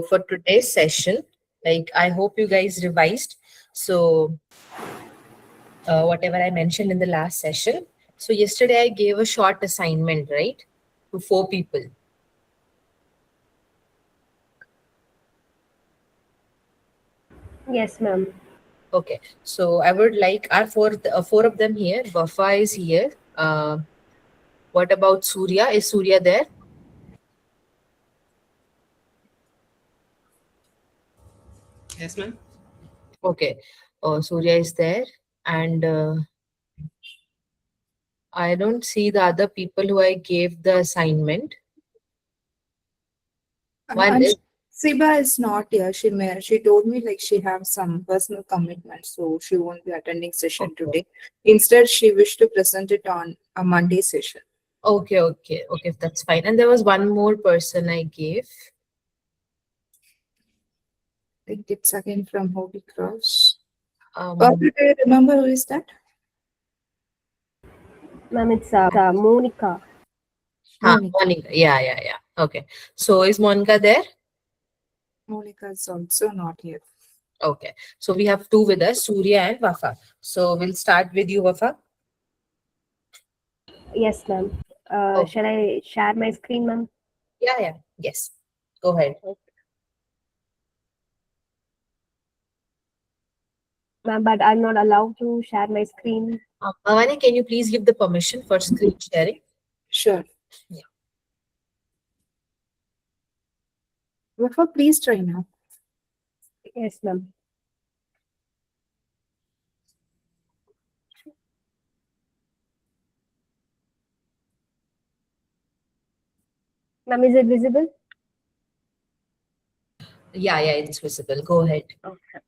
for today's session, like I hope you guys revised. So whatever I mentioned in the last session. So yesterday I gave a short assignment, right, to 4 people. Yes, ma'am. Okay, so I would like our four of them here. Wafa is here. What about Surya? Is Surya there? Yes, ma'am. Okay, Surya is there, and I don't see the other people who I gave the assignment. One And is Siba is not here. She told me like she have some personal commitment, so she won't be attending session okay. today. Instead, she wished to present it on a Monday session. Okay, that's fine. And there was one more person I gave. I think it's again from Holy Cross. Um, Do you remember who is that? Ma'am, it's Monica. Monica. Yeah. Okay. So is Monica there? Monica is also not here. Okay. So we have two with us, Surya and Wafa. So we'll start with you, Wafa. Yes, ma'am. Okay. Shall I share my screen, ma'am? Yeah. Yes. Go ahead. Ma'am, but I'm not allowed to share my screen. Bhavani, can you please give the permission for screen sharing? Sure. Yeah. Wafa, please try now. Yes, ma'am. Ma'am, is it visible? Yeah, it's visible. Go ahead. Okay.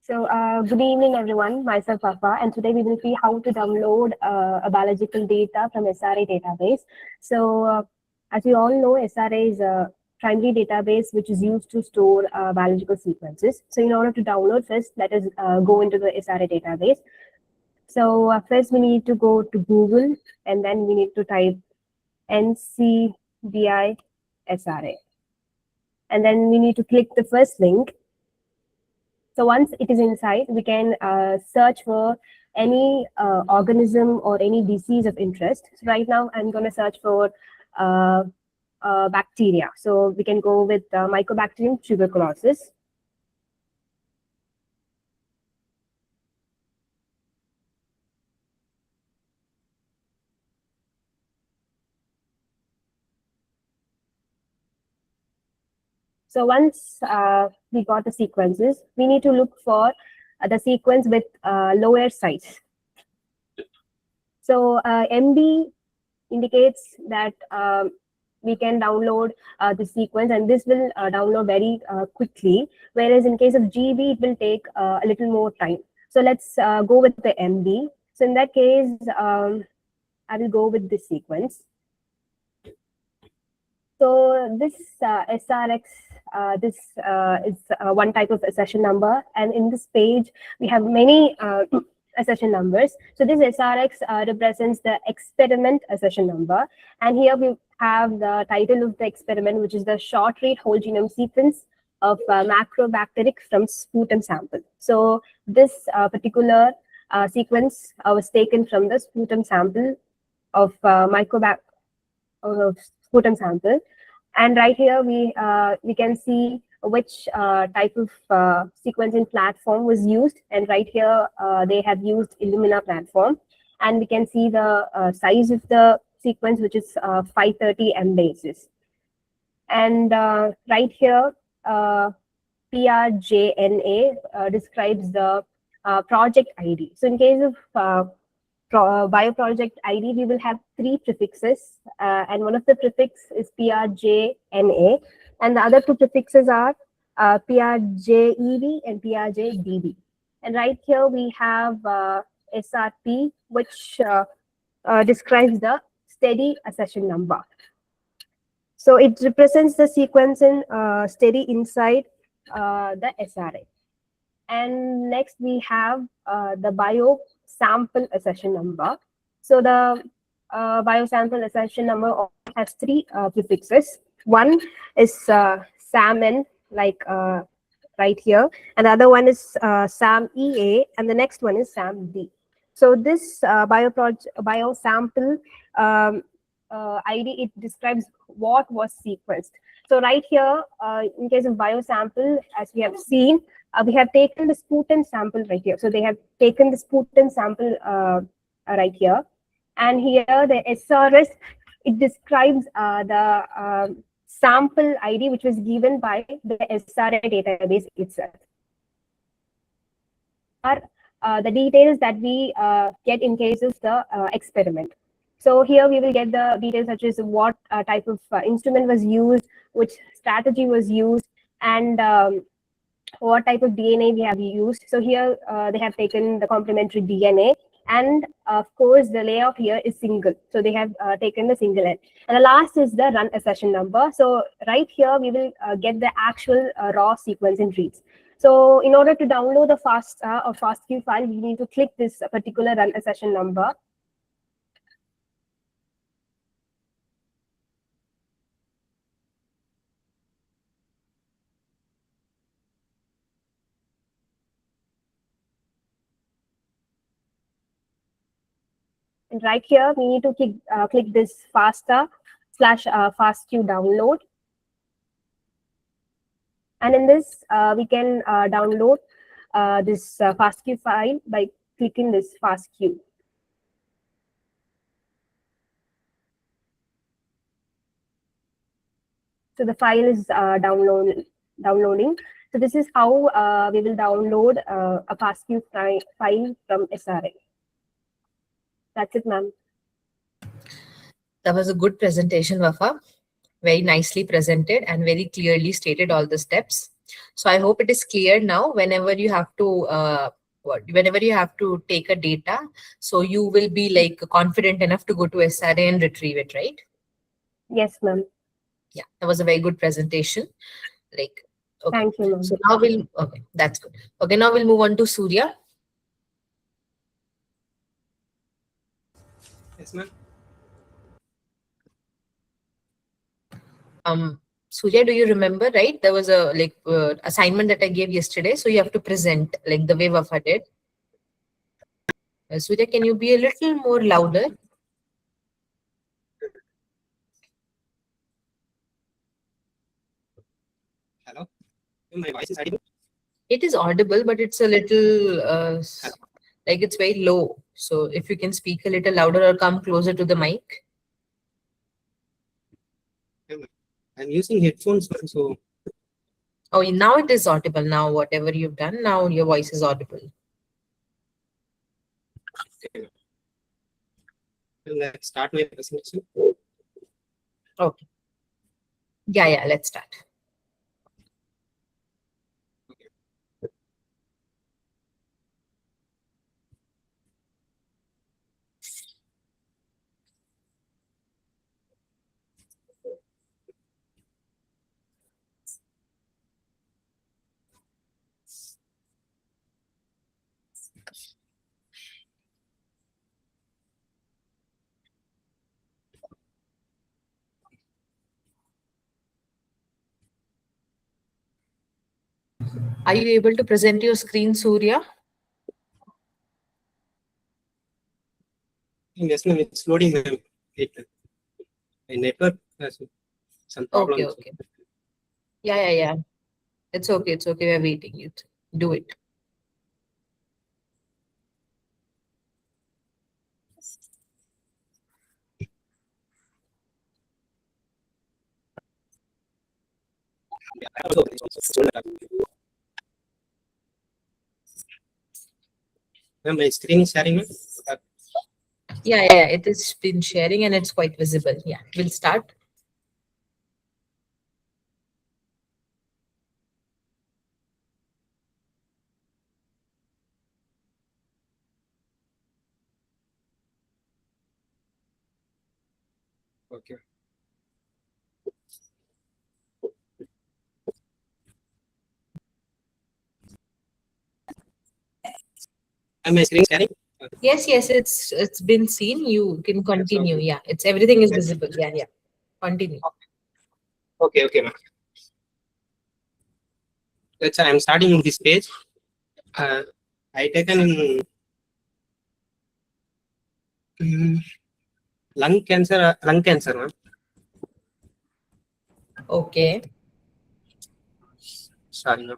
So, good evening, everyone. Myself, Wafa, and today we will see how to download a biological data from SRA database. So, as you all know, SRA is a primary database which is used to store biological sequences. So, in order to download, first let us go into the SRA database. So, first we need to go to Google, and then we need to type NCBI SRA, and then we need to click the first link. So once it is inside, we can search for any organism or any disease of interest. So right now, I'm going to search for bacteria. So we can go with Mycobacterium tuberculosis. So once we got the sequences, we need to look for the sequence with lower size. So MB indicates that we can download the sequence, and this will download very quickly. Whereas in case of GB, it will take a little more time. So let's go with the MB. So in that case, I will go with this sequence. So this SRX, this is one type of accession number, and in this page we have many accession numbers. So this SRX represents the experiment accession number, and here we have the title of the experiment, which is the short read whole genome sequence of Macrobacterium from sputum sample. So this particular sequence was taken from the sputum sample of sputum sample, and right here we can see which type of sequencing platform was used, and right here they have used Illumina platform, and we can see the size of the sequence, which is 530 M bases, and right here PRJNA describes the project ID. So in case of bioproject ID, we will have 3 prefixes, and one of the prefix is PRJNA, and the other 2 prefixes are PRJEV and PRJDB. And right here we have SRP, which describes the steady accession number. So it represents the sequence in steady inside the SRA. And next we have the biosample accession number. So the biosample accession number has 3 prefixes. One is SAM-N, like right here, and the other one is SAM-EA, and the next one is SAM-D. So this biosample ID, it describes what was sequenced. So right here, in case of biosample, as we have seen, we have taken the sputum sample right here. So they have taken the sputum sample right here, and here the SRS, it describes the sample ID which was given by the SRA database itself. Are the details that we get in case of the experiment. So here we will get the details such as what type of instrument was used, which strategy was used, and what type of DNA we have used. So here they have taken the complementary DNA, and of course the layout here is single. So they have taken the single end. And the last is the run accession number. So right here we will get the actual raw sequence in reads. So in order to download the FASTA or FASTQ file, we need to click this particular run accession number. And right here, we need to click this FASTA / FASTQ download. And in this, we can download this FASTQ file by clicking this FASTQ. So the file is downloading. So this is how we will download a FASTQ file from SRA. That's it, ma'am. That was a good presentation, Wafa. Very nicely presented and very clearly stated all the steps. So I hope it is clear now. Whenever you have to take a data, so you will be like confident enough to go to SRA and retrieve it, right? Yes, ma'am. Yeah, that was a very good presentation. Like, okay. Thank you, ma'am. So now okay, that's good. Okay, now we'll move on to Surya. Yes, ma'am. Surya, do you remember, right? There was a assignment that I gave yesterday. So you have to present like the way Wafa did. Surya, can you be a little more louder? Hello. My voice is audible. It is audible, but it's a little like it's very low. So if you can speak a little louder or come closer to the mic. I'm using headphones, so. Oh, now it is audible. Now whatever you've done, now your voice is audible. Okay. Let's start my presentation. Okay. Yeah, let's start. Are you able to present your screen, Surya? Yes, ma'am. It's loading. My network has some problems. Okay. Yeah. It's okay. We're waiting. You do it. My screen is sharing. Yeah. It has been sharing and it's quite visible. Yeah, we'll start. Okay. Am I screen sharing? Yes, it's been seen. You can continue. Yeah, it's everything is visible. Yeah. Continue. Okay, ma'am. That's why I'm starting in this page. I taken in lung cancer, ma'am. Okay. Sorry, ma'am.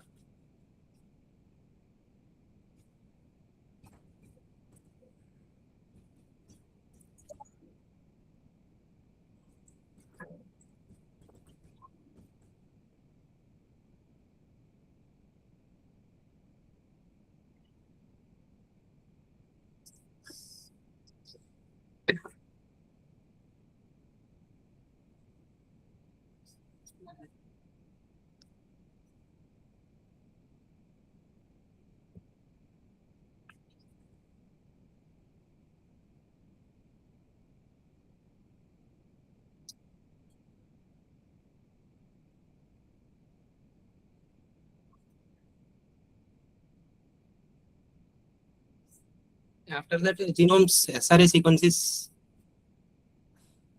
After that, genome's SRA sequence is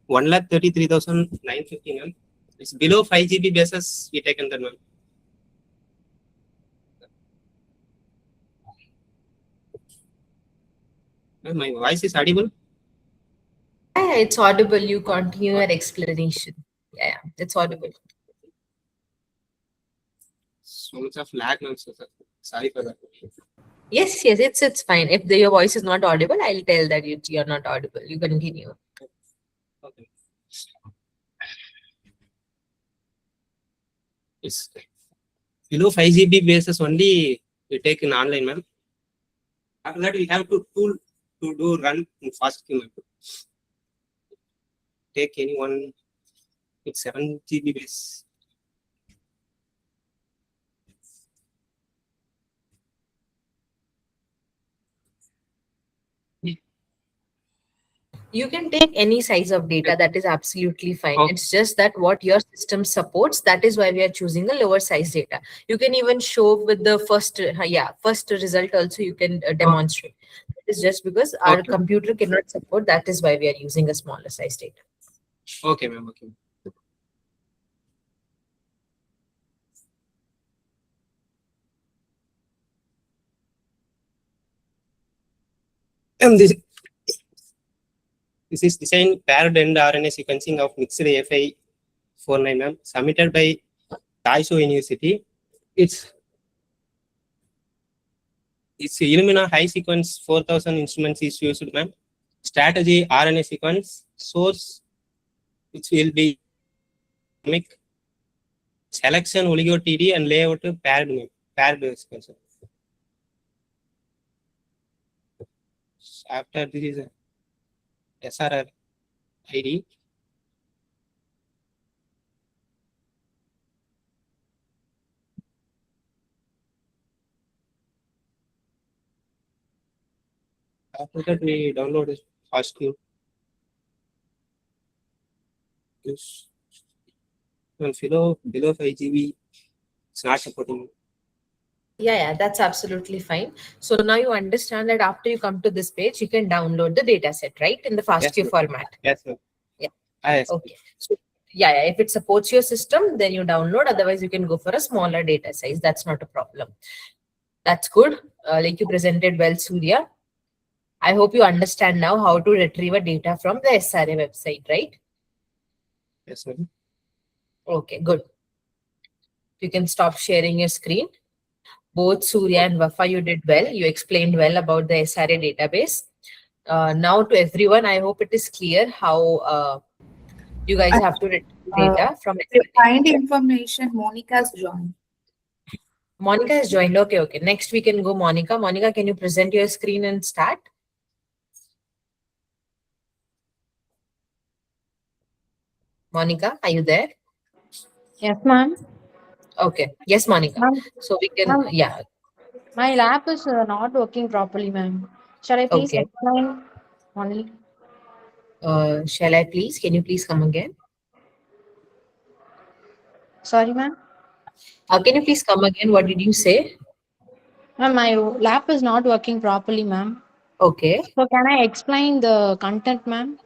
1,33,950, ma'am. It's below 5 GB bases. We taken that, ma'am. Ma'am, my voice is audible. Yeah, it's audible. You continue your explanation. Yeah, it's audible. So much of lag, ma'am. So sorry for that. Yes, it's fine. If your voice is not audible, I'll tell that you're not audible. You continue. Okay. It's below 5 GB bases only we take in online, ma'am. After that, we have to tool to do run in fast queue, ma'am. Take any one with 7 GB base. You can take any size of data, that is absolutely fine. Okay. It's just that what your system supports, that is why we are choosing a lower size data. You can even show with the first result also you can demonstrate. It's just because our Okay. computer cannot support, that is why we are using a smaller size data. Okay, ma'am. Okay. And this is design paired end RNA sequencing of mixed AFI 49, ma'am, submitted by Taisho University. It's Illumina high sequence 4000 instruments is used, ma'am. Strategy RNA sequence source, which will be selection oligo TD and layout paired sequence. After this is a SRR ID. After that, we download this fast queue. Yes. And below 5 GB, it's not supporting. Yeah, that's absolutely fine. So now you understand that after you come to this page, you can download the data set, right? In the FASTQ Yes, format. Yes, ma'am. Yeah. Yes. Okay. So if it supports your system, then you download. Otherwise, you can go for a smaller data size. That's not a problem. That's good. Like you presented well, Surya. I hope you understand now how to retrieve a data from the SRA website, right? Yes, ma'am. Okay, good. You can stop sharing your screen. Both Surya and Wafa, you did well. You explained well about the SRA database. Now to everyone, I hope it is clear how you guys have to retrieve data from To SRA. find information, Monica's joined. Monica has joined. Okay. Next we can go Monica. Monica, can you present your screen and start? Monica, are you there? Yes, ma'am. Okay. Yes, Monica. Ma'am, So we can, ma'am, my lap is not working properly, ma'am. Shall I please Okay. explain only? Shall I please? Can you please come again? Sorry, ma'am. Can you please come again? What did you say? Ma'am, my lap is not working properly, ma'am. Okay. So can I explain the content, ma'am?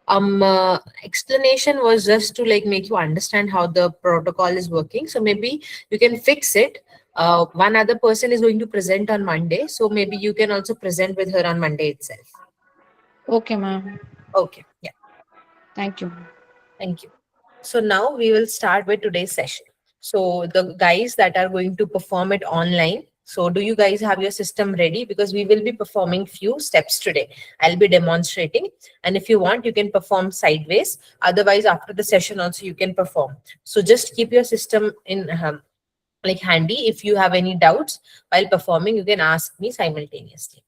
Explanation was just to like make you understand how the protocol is working. So maybe you can fix it. One other person is going to present on Monday, so maybe you can also present with her on Monday itself. Okay, ma'am. Okay, yeah, Thank you. thank you. So now we will start with today's session. So the guys that are going to perform it online. So do you guys have your system ready? Because we will be performing few steps today. I'll be demonstrating. And if you want, you can perform sideways. Otherwise, after the session also, you can perform. So just keep your system in like handy. If you have any doubts while performing, you can ask me simultaneously.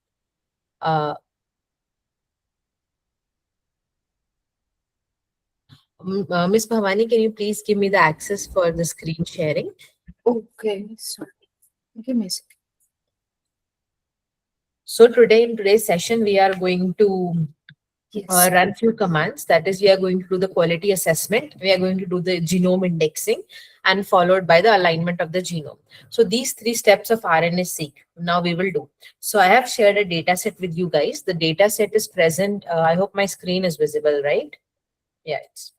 Miss Bhavani, can you please give me the access for the screen sharing? Okay, sorry. Give me a second. So today in today's session, we are going to Yes. run few commands. That is, we are going to do the quality assessment. We are going to do the genome indexing and followed by the alignment of the genome. So these 3 steps of RNA-seq now we will do. So I have shared a data set with you guys. The data set is present. I hope my screen is visible, right? Yeah, it's.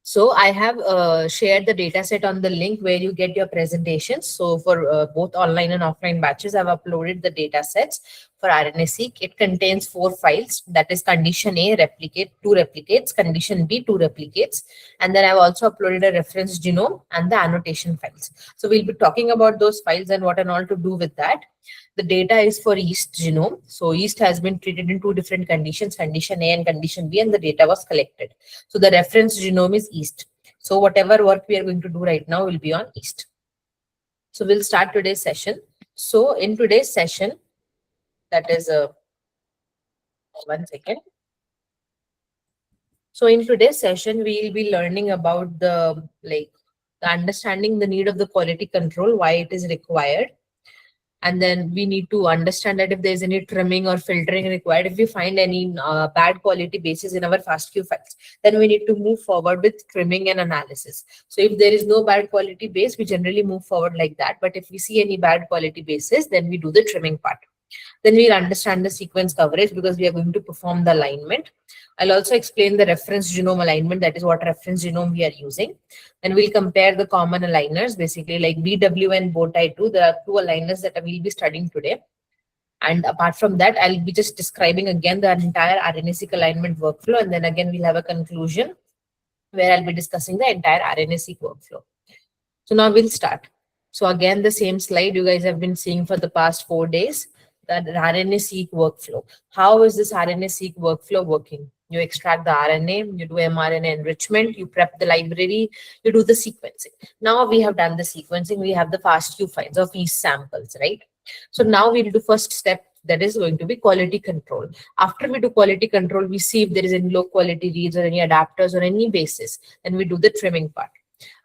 So I have shared the data set on the link where you get your presentations. So for both online and offline batches, I've uploaded the data sets for RNA-seq. It contains 4 files. That is condition A, replicate, 2 replicates, condition B, 2 replicates. And then I've also uploaded a reference genome and the annotation files. So we'll be talking about those files and what and all to do with that. The data is for yeast genome. So yeast has been treated in 2 different conditions, condition A and condition B, and the data was collected. So the reference genome is yeast. So whatever work we are going to do right now will be on yeast. So we'll start today's session. So in today's session, that is 1 second. So in today's session, we will be learning about the understanding the need of the quality control, why it is required. And then we need to understand that if there's any trimming or filtering required, if we find any bad quality bases in our FASTQ files, then we need to move forward with trimming and analysis. So if there is no bad quality base, we generally move forward like that. But if we see any bad quality bases, then we do the trimming part. Then we'll understand the sequence coverage because we are going to perform the alignment. I'll also explain the reference genome alignment, that is what reference genome we are using. Then we'll compare the common aligners, basically like BW and Bowtie2. There are 2 aligners that we'll be studying today. And apart from that, I'll be just describing again the entire RNA-seq alignment workflow. And then again, we'll have a conclusion where I'll be discussing the entire RNA-seq workflow. So now we'll start. So again, the same slide you guys have been seeing for the past 4 days, that RNA-seq workflow. How is this RNA-seq workflow working? You extract the RNA, you do mRNA enrichment, you prep the library, you do the sequencing. Now we have done the sequencing, we have the FASTQ files of yeast samples, right? So now we'll do first step, that is going to be quality control. After we do quality control, we see if there is any low quality reads or any adapters or any bases, then we do the trimming part.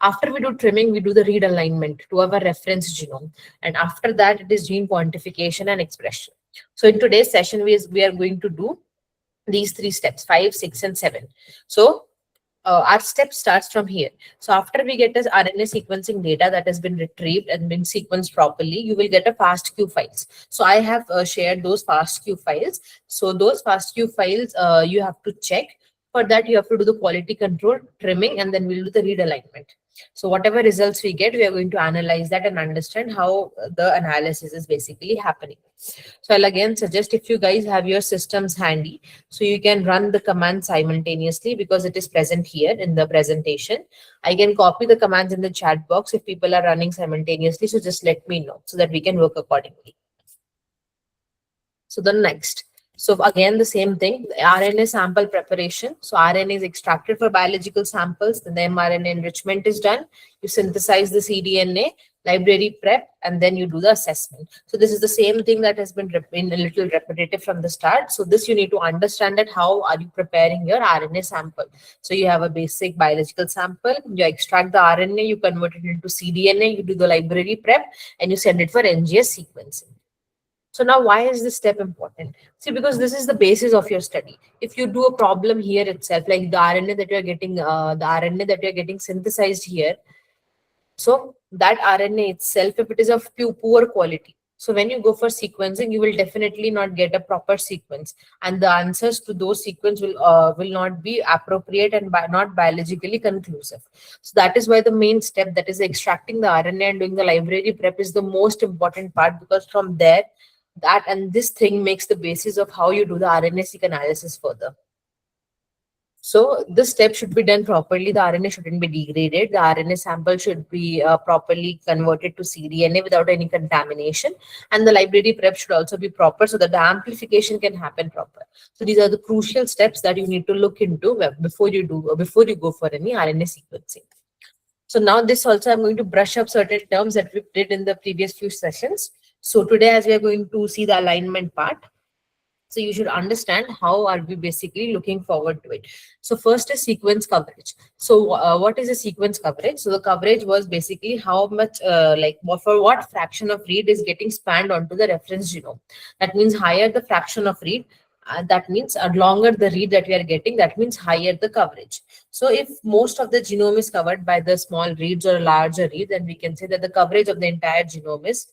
After we do trimming, we do the read alignment to our reference genome. And after that, it is gene quantification and expression. So in today's session, we are going to do these 3 steps, 5, 6, and 7. So our step starts from here. So after we get this RNA sequencing data that has been retrieved and been sequenced properly, you will get a FASTQ files. So I have shared those FASTQ files. So those FASTQ files you have to check. For that, you have to do the quality control, trimming, and then we'll do the read alignment. So whatever results we get, we are going to analyze that and understand how the analysis is basically happening. So I'll again suggest if you guys have your systems handy, so you can run the command simultaneously because it is present here in the presentation. I can copy the commands in the chat box if people are running simultaneously. So just let me know so that we can work accordingly. So the next. So again, the same thing, the RNA sample preparation. So RNA is extracted for biological samples. Then the mRNA enrichment is done. You synthesize the cDNA, library prep, and then you do the assessment. So this is the same thing that has been a little repetitive from the start. So this you need to understand that how are you preparing your RNA sample. So you have a basic biological sample, you extract the RNA, you convert it into cDNA, you do the library prep, and you send it for NGS sequencing. So now why is this step important? See, because this is the basis of your study. If you do a problem here itself, like the RNA that you're getting synthesized here, so that RNA itself, if it is of poor quality, So when you go for sequencing, you will definitely not get a proper sequence, and the answers to those sequence will not be appropriate and not biologically conclusive. So that is why the main step, that is extracting the RNA and doing the library prep, is the most important part, because from there, that and this thing makes the basis of how you do the RNA-seq analysis further. So this step should be done properly. The RNA shouldn't be degraded. The RNA sample should be properly converted to cDNA without any contamination. And the library prep should also be proper so that the amplification can happen proper. So these are the crucial steps that you need to look into before you go for any RNA sequencing. So now this also, I'm going to brush up certain terms that we did in the previous few sessions. So today, as we are going to see the alignment part, so you should understand how are we basically looking forward to it. So first is sequence coverage. So what is a sequence coverage? So the coverage was basically how much, for what fraction of read is getting spanned onto the reference genome. That means higher the fraction of read, that means longer the read that we are getting, that means higher the coverage. So if most of the genome is covered by the small reads or larger read, then we can say that the coverage of the entire genome is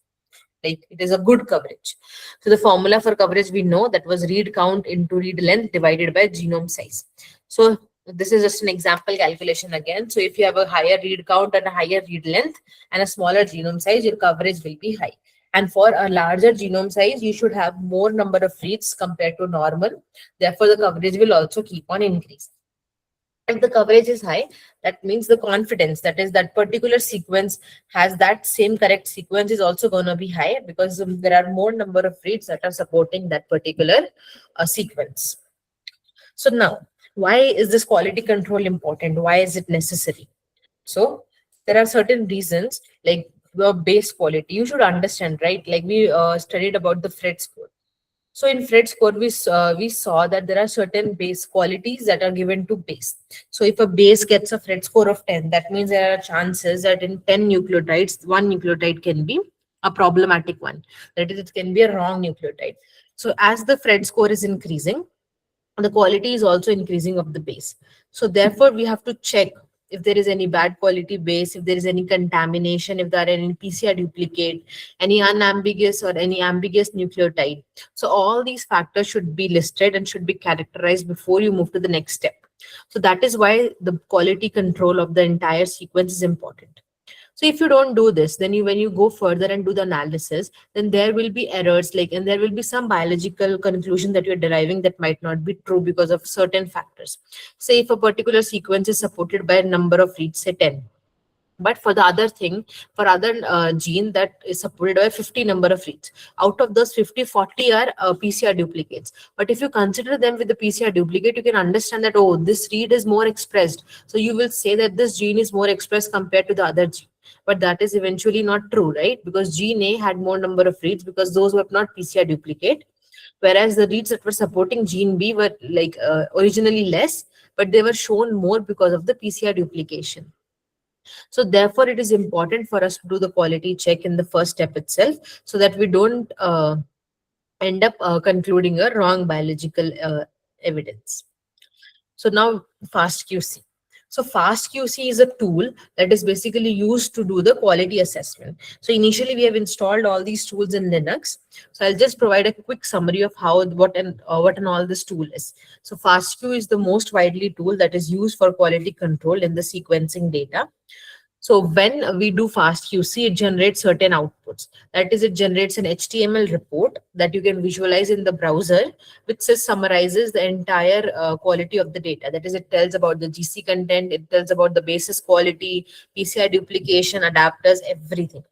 it is a good coverage. So the formula for coverage, we know, that was read count into read length divided by genome size. So this is just an example calculation again. So if you have a higher read count and a higher read length and a smaller genome size, your coverage will be high. And for a larger genome size, you should have more number of reads compared to normal. Therefore, the coverage will also keep on increasing. If the coverage is high, that means the confidence, that is that particular sequence has that same correct sequence, is also going to be high, because there are more number of reads that are supporting that particular sequence. So now, why is this quality control important? Why is it necessary? So there are certain reasons, like the base quality. You should understand, right? Like we studied about the Phred score. So in Phred score, we saw that there are certain base qualities that are given to base. So if a base gets a Phred score of 10, that means there are chances that in 10 nucleotides, one nucleotide can be a problematic one. That is, it can be a wrong nucleotide. So as the Phred score is increasing, the quality is also increasing of the base. So therefore, we have to check if there is any bad quality base, if there is any contamination, if there are any PCR duplicate, any unambiguous or any ambiguous nucleotide. So all these factors should be listed and should be characterized before you move to the next step. So that is why the quality control of the entire sequence is important. So if you don't do this, then when you go further and do the analysis, then there will be errors, and there will be some biological conclusion that you're deriving that might not be true because of certain factors. Say if a particular sequence is supported by a number of reads, say 10. But for the other thing, for other gene that is supported by 50 number of reads, out of those 50, 40 are PCR duplicates. But if you consider them with the PCR duplicate, you can understand that, oh, this read is more expressed. So you will say that this gene is more expressed compared to the other gene. But that is eventually not true, right? Because gene A had more number of reads because those were not PCR duplicate. Whereas the reads that were supporting gene B were originally less, but they were shown more because of the PCR duplication. So therefore, it is important for us to do the quality check in the first step itself, so that we don't end up concluding a wrong biological evidence. So now FastQC. So FastQC is a tool that is basically used to do the quality assessment. So initially we have installed all these tools in Linux. So I'll just provide a quick summary of what and all this tool is. So FastQ is the most widely tool that is used for quality control in the sequencing data. So when we do FastQC, it generates certain outputs. That is, it generates an HTML report that you can visualize in the browser, which summarizes the entire quality of the data. That is, it tells about the GC content, it tells about the basis quality, PCR duplication, adapters, everything.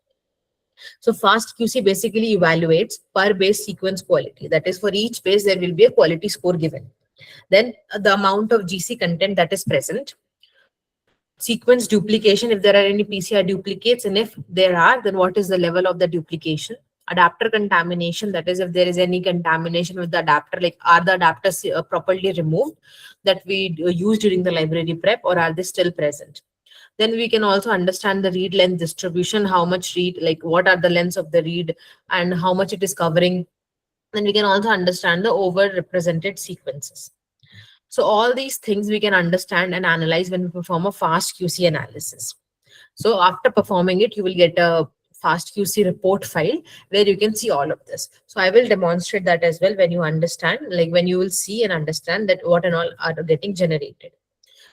So FastQC basically evaluates per base sequence quality. That is, for each base, there will be a quality score given. Then the amount of GC content that is present, sequence duplication, if there are any PCR duplicates, and if there are, then what is the level of the duplication. Adapter contamination, that is, if there is any contamination with the adapter, like are the adapters properly removed that we use during the library prep, or are they still present. Then we can also understand the read length distribution, how much read, like what are the lengths of the read and how much it is covering. Then we can also understand the overrepresented sequences. So all these things we can understand and analyze when we perform a FastQC analysis. So after performing it, you will get a FastQC report file where you can see all of this. So I will demonstrate that as well when you understand, like when you will see and understand that what and all are getting generated.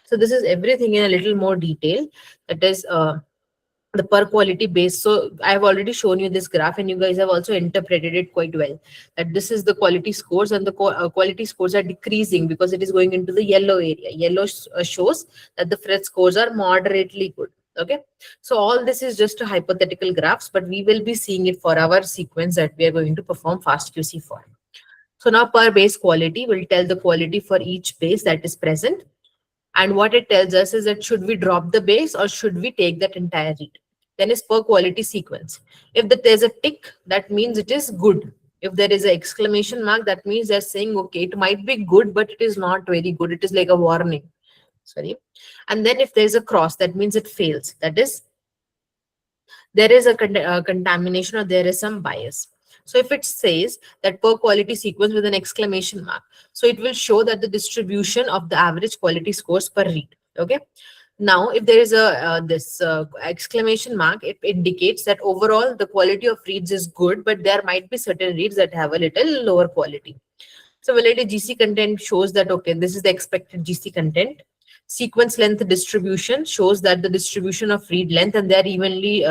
So this is everything in a little more detail. That is the per quality base. So I have already shown you this graph, and you guys have also interpreted it quite well. That this is the quality scores, and the quality scores are decreasing because it is going into the yellow area. Yellow shows that the Phred scores are moderately good. Okay, so all this is just a hypothetical graphs, but we will be seeing it for our sequence that we are going to perform FastQC for. So now per base quality will tell the quality for each base that is present. And what it tells us is that should we drop the base or should we take that entire read? Then is per quality sequence. If there's a tick, that means it is good. If there is an exclamation mark, that means they're saying, okay, it might be good, but it is not very good. It is like a warning. Sorry. And then if there's a cross, that means it fails. That is, there is a contamination or there is some bias. So if it says that per quality sequence with an exclamation mark, so it will show that the distribution of the average quality scores per read. Okay. Now, if there is a this exclamation mark, it indicates that overall the quality of reads is good, but there might be certain reads that have a little lower quality. Similarly, GC content shows that, okay, this is the expected GC content. Sequence length distribution shows that the distribution of read length and they are evenly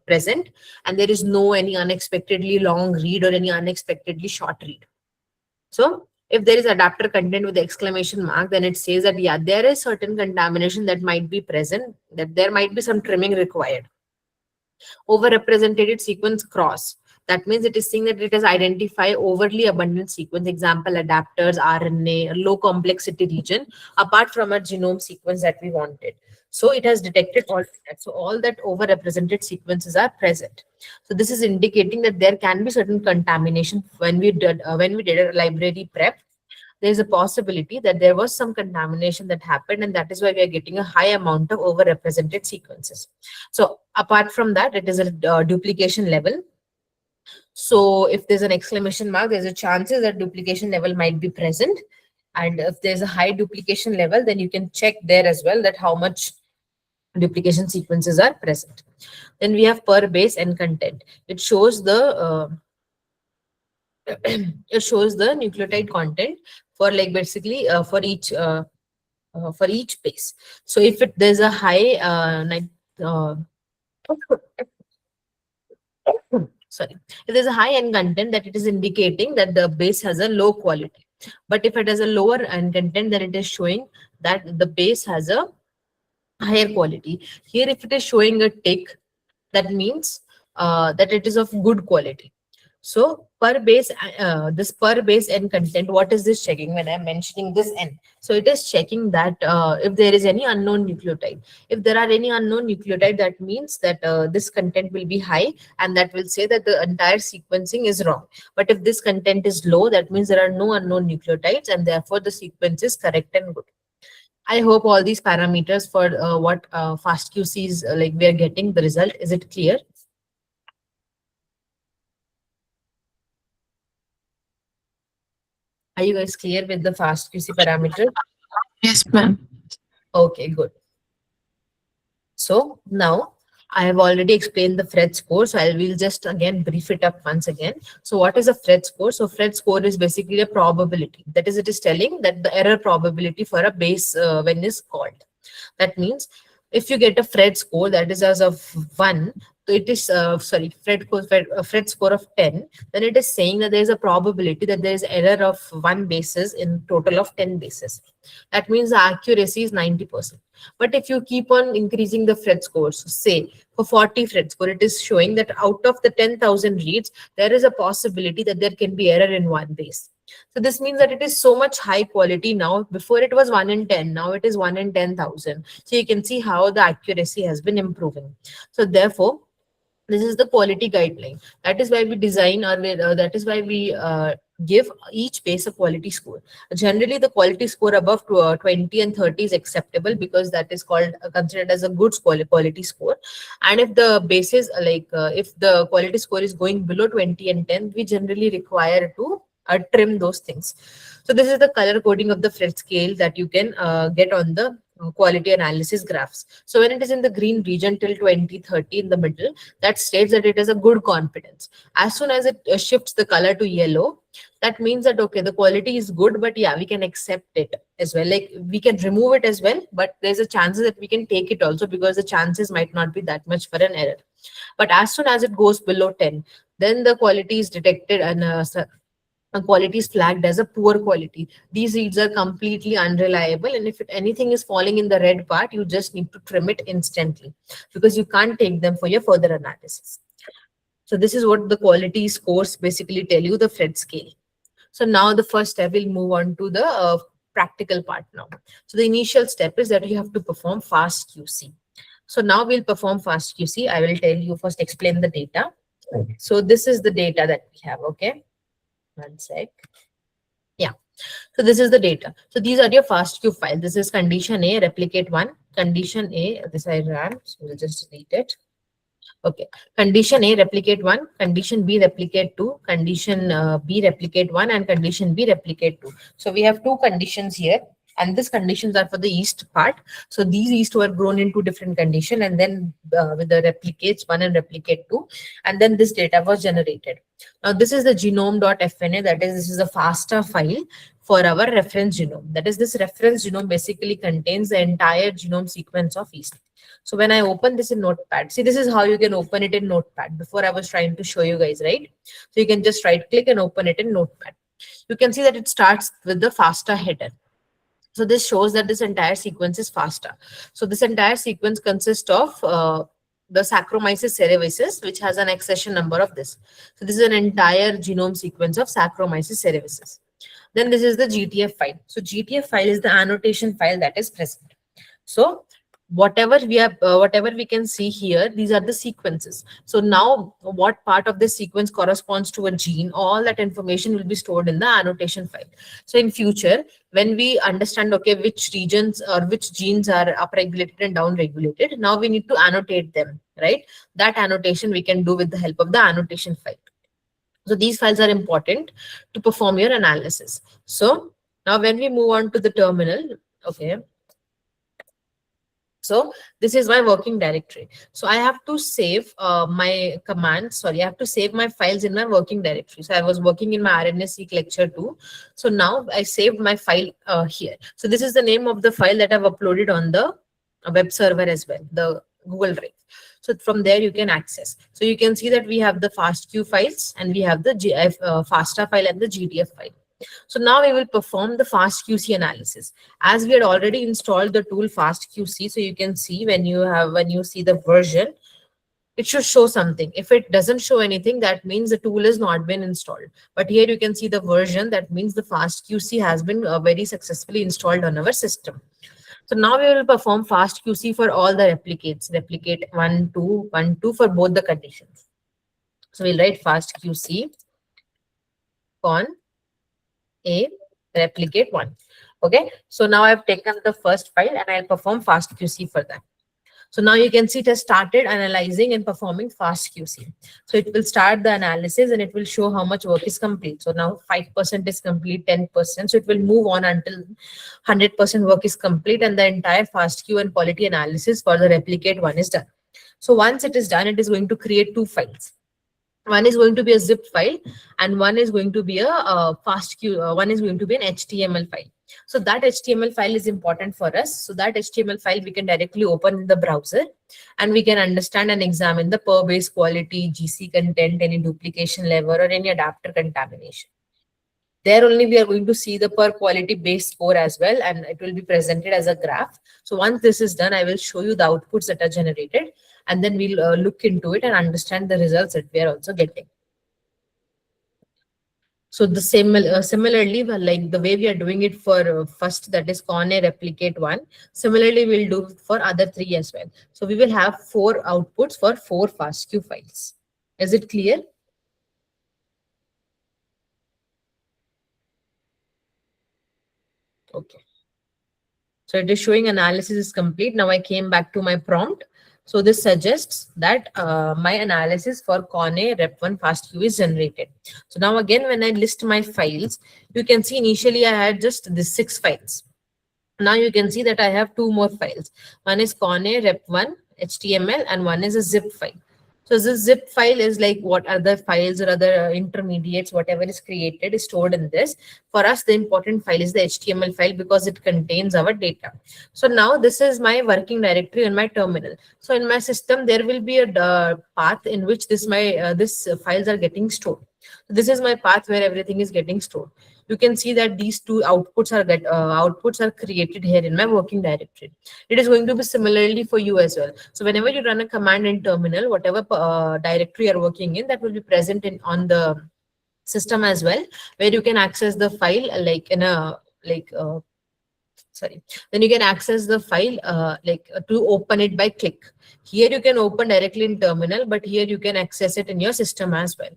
present, and there is no any unexpectedly long read or any unexpectedly short read. So if there is adapter content with the exclamation mark, then it says that, yeah, there is certain contamination that might be present, that there might be some trimming required. Overrepresented sequence cross. That means it is saying that it has identified overly abundant sequence, example, adapters, RNA, low complexity region, apart from our genome sequence that we wanted. So it has detected all that. So all that overrepresented sequences are present. So this is indicating that there can be certain contamination when we did a library prep. There is a possibility that there was some contamination that happened, and that is why we are getting a high amount of overrepresented sequences. So apart from that, it is a duplication level. So if there's an exclamation mark, there's a chances that duplication level might be present. And if there's a high duplication level, then you can check there as well that how much duplication sequences are present. Then we have per base and content. It shows the nucleotide content for like basically for each base. So if there's a high sorry, if there's a high N content, that it is indicating that the base has a low quality. But if it has a lower N content, then it is showing that the base has a higher quality. Here, if it is showing a tick, that means that it is of good quality. So per base, this per base N content, what is this checking when I'm mentioning this N? So it is checking that if there is any unknown nucleotide. If there are any unknown nucleotide, that means that this content will be high, and that will say that the entire sequencing is wrong. But if this content is low, that means there are no unknown nucleotides, and therefore the sequence is correct and good. I hope all these parameters for what FastQC is like we are getting the result. Is it clear? Are you guys clear with the FastQC parameter? Yes, ma'am. Okay, good. So now I have already explained the Phred score, so I will just again brief it up once again. So what is a Phred score? So Phred score is basically a probability. That is, it is telling that the error probability for a base when is called. That means if you get a Phred score that is as of 1, so it is Phred score of 10, then it is saying that there is a probability that there is error of 1 basis in total of 10 bases. That means the accuracy is 90%. But if you keep on increasing the Phred scores, so say for 40 Phred score, it is showing that out of the 10,000 reads, there is a possibility that there can be error in 1 base. So this means that it is so much high quality now. Before it was 1 in 10, now it is 1 in 10,000. So you can see how the accuracy has been improving. So therefore, this is the quality guideline. That is why we design, or that is why we give each base a quality score. Generally, the quality score above 20 and 30 is acceptable because that is called considered as a good quality score. And if the bases if the quality score is going below 20 and 10, we generally require to trim those things. So this is the color coding of the Phred scale that you can get on the quality analysis graphs. So when it is in the green region till 2030 in the middle, that states that it is a good confidence. As soon as it shifts the color to yellow, that means that, okay, the quality is good, but yeah, we can accept it as well. Like we can remove it as well, but there's a chances that we can take it also, because the chances might not be that much for an error. But as soon as it goes below 10, then the quality is detected and a quality is flagged as a poor quality. These reads are completely unreliable, and if anything is falling in the red part, you just need to trim it instantly, because you can't take them for your further analysis. So this is what the quality scores basically tell you, the Phred scale. So now the first step, will move on to the practical part now. So the initial step is that you have to perform fast QC. So now we'll perform fast QC. I will tell you first, explain the data. So this is the data that we have, okay? One sec. Yeah. So this is the data. So these are your FASTQ file. This is condition A, replicate 1. Condition A, this I ran, so we'll just delete it. Okay. Condition A, replicate 1. Condition B, replicate 2. Condition B, replicate 1. And condition B, replicate 2. So we have two conditions here. And these conditions are for the yeast part. So these yeast were grown into different condition, and then with the replicates 1 and replicate 2, and then this data was generated. Now this is the genome.fna, that is, this is a FASTA file for our reference genome. That is, this reference genome basically contains the entire genome sequence of yeast. So when I open this in Notepad, see, this is how you can open it in Notepad. Before I was trying to show you guys, right? So you can just right click and open it in Notepad. You can see that it starts with the FASTA header. So this shows that this entire sequence is FASTA. So this entire sequence consists of the Saccharomyces cerevisiae, which has an accession number of this. So this is an entire genome sequence of Saccharomyces cerevisiae. Then this is the GTF file. So GTF file is the annotation file that is present. So whatever we can see here, these are the sequences. So now what part of this sequence corresponds to a gene, all that information will be stored in the annotation file. So in future, when we understand, okay, which regions or which genes are upregulated and downregulated, now we need to annotate them, right? That annotation we can do with the help of the annotation file. So these files are important to perform your analysis. So now when we move on to the terminal, okay, so this is my working directory. So I have to save my commands. Sorry, I have to save my files in my working directory. So I was working in my RNA-seq lecture 2. So now I saved my file here. So this is the name of the file that I've uploaded on the web server as well, the Google Drive. So from there you can access. So you can see that we have the FASTQ files, and we have the FASTA file and the GTF file. So now we will perform the FastQC analysis. As we had already installed the tool FastQC, so you can see when you see the version, it should show something. If it doesn't show anything, that means the tool has not been installed. But here you can see the version, that means the FastQC has been very successfully installed on our system. So now we will perform FastQC for all the replicates, replicate 1, 2, 1, 2 for both the conditions. So we'll write FastQC con A, replicate 1. Okay, so now I've taken the first file and I'll perform FastQC for that. So now you can see it has started analyzing and performing FastQC. So it will start the analysis and it will show how much work is complete. So now 5% is complete, 10%. So it will move on until 100% work is complete, and the entire FastQ and quality analysis for the replicate 1 is done. So once it is done, it is going to create two files. One is going to be a zip file, and one is going to be a FastQ. One is going to be an HTML file. So that HTML file is important for us. So that HTML file we can directly open in the browser, and we can understand and examine the per base quality, GC content, any duplication level, or any adapter contamination. There only we are going to see the per quality base score as well, and it will be presented as a graph. So once this is done, I will show you the outputs that are generated, and then we'll look into it and understand the results that we are also getting. So the similarly, like the way we are doing it for first, that is con A replicate 1, similarly we'll do for other 3 as well. So we will have 4 outputs for 4 FastQ files. Is it clear? Okay. So it is showing analysis is complete. Now I came back to my prompt. So this suggests that my analysis for con A rep 1 FastQ is generated. So now again, when I list my files, you can see initially I had just these 6 files. Now you can see that I have two more files. One is Conne rep1 HTML and one is a zip file. So this zip file is like what other files or other intermediates, whatever is created is stored in this. For us, the important file is the HTML file because it contains our data. So now this is my working directory on my terminal. So in my system, there will be a path in which this files are getting stored. So this is my path where everything is getting stored. You can see that these two outputs are created here in my working directory. It is going to be similarly for you as well. So whenever you run a command in terminal, whatever directory you're working in, that will be present on the system as well, where you can access the file then you can access the file to open it by click. Here you can open directly in terminal, but here you can access it in your system as well.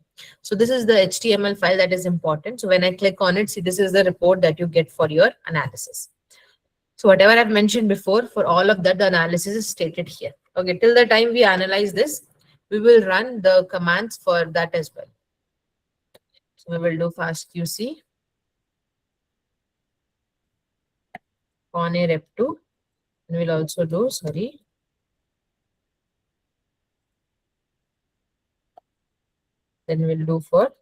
So this is the HTML file that is important. So when I click on it, see, this is the report that you get for your analysis. So whatever I've mentioned before, for all of that, the analysis is stated here. Okay, till the time we analyze this, we will run the commands for that as well. So we will do fast QC, Conne rep2, and we'll also do, then we'll do for.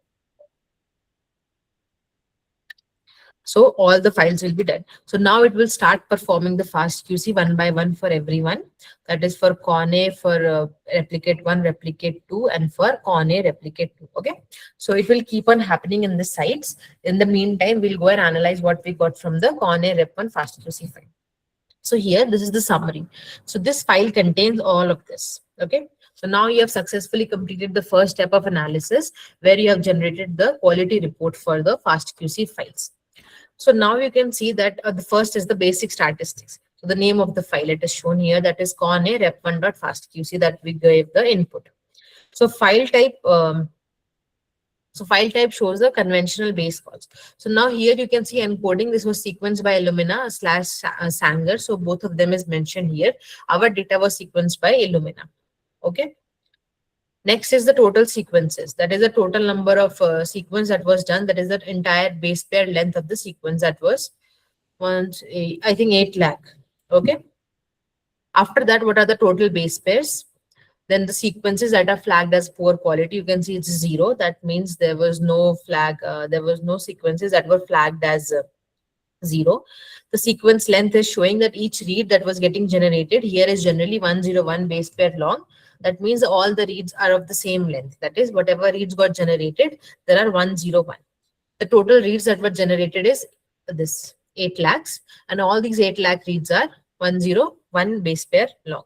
So all the files will be done. So now it will start performing the fast QC one by one for everyone. That is for Conne, for replicate 1, replicate 2, and for Conne replicate 2. Okay. So it will keep on happening in the sites. In the meantime, we'll go and analyze what we got from the Conne rep1 fast QC file. So here, this is the summary. So this file contains all of this. Okay. So now you have successfully completed the first step of analysis where you have generated the quality report for the fast QC files. So now you can see that the first is the basic statistics. So the name of the file, it is shown here, that is Conne rep1.fastqc that we gave the input. So file type shows the conventional base calls. So now here you can see encoding. This was sequenced by Illumina / Sanger. So both of them is mentioned here. Our data was sequenced by Illumina. Okay. Next is the total sequences. That is the total number of sequence that was done. That is the entire base pair length of the sequence. That was I think 8 lakh. Okay. After that, what are the total base pairs? Then the sequences that are flagged as poor quality, you can see it's 0. That means there was no flag. There was no sequences that were flagged as 0. The sequence length is showing that each read that was getting generated here is generally 101 base pair long. That means all the reads are of the same length. That is, whatever reads got generated, there are 101. The total reads that were generated is this 8 lakhs, and all these 8 lakh reads are 101 base pair long.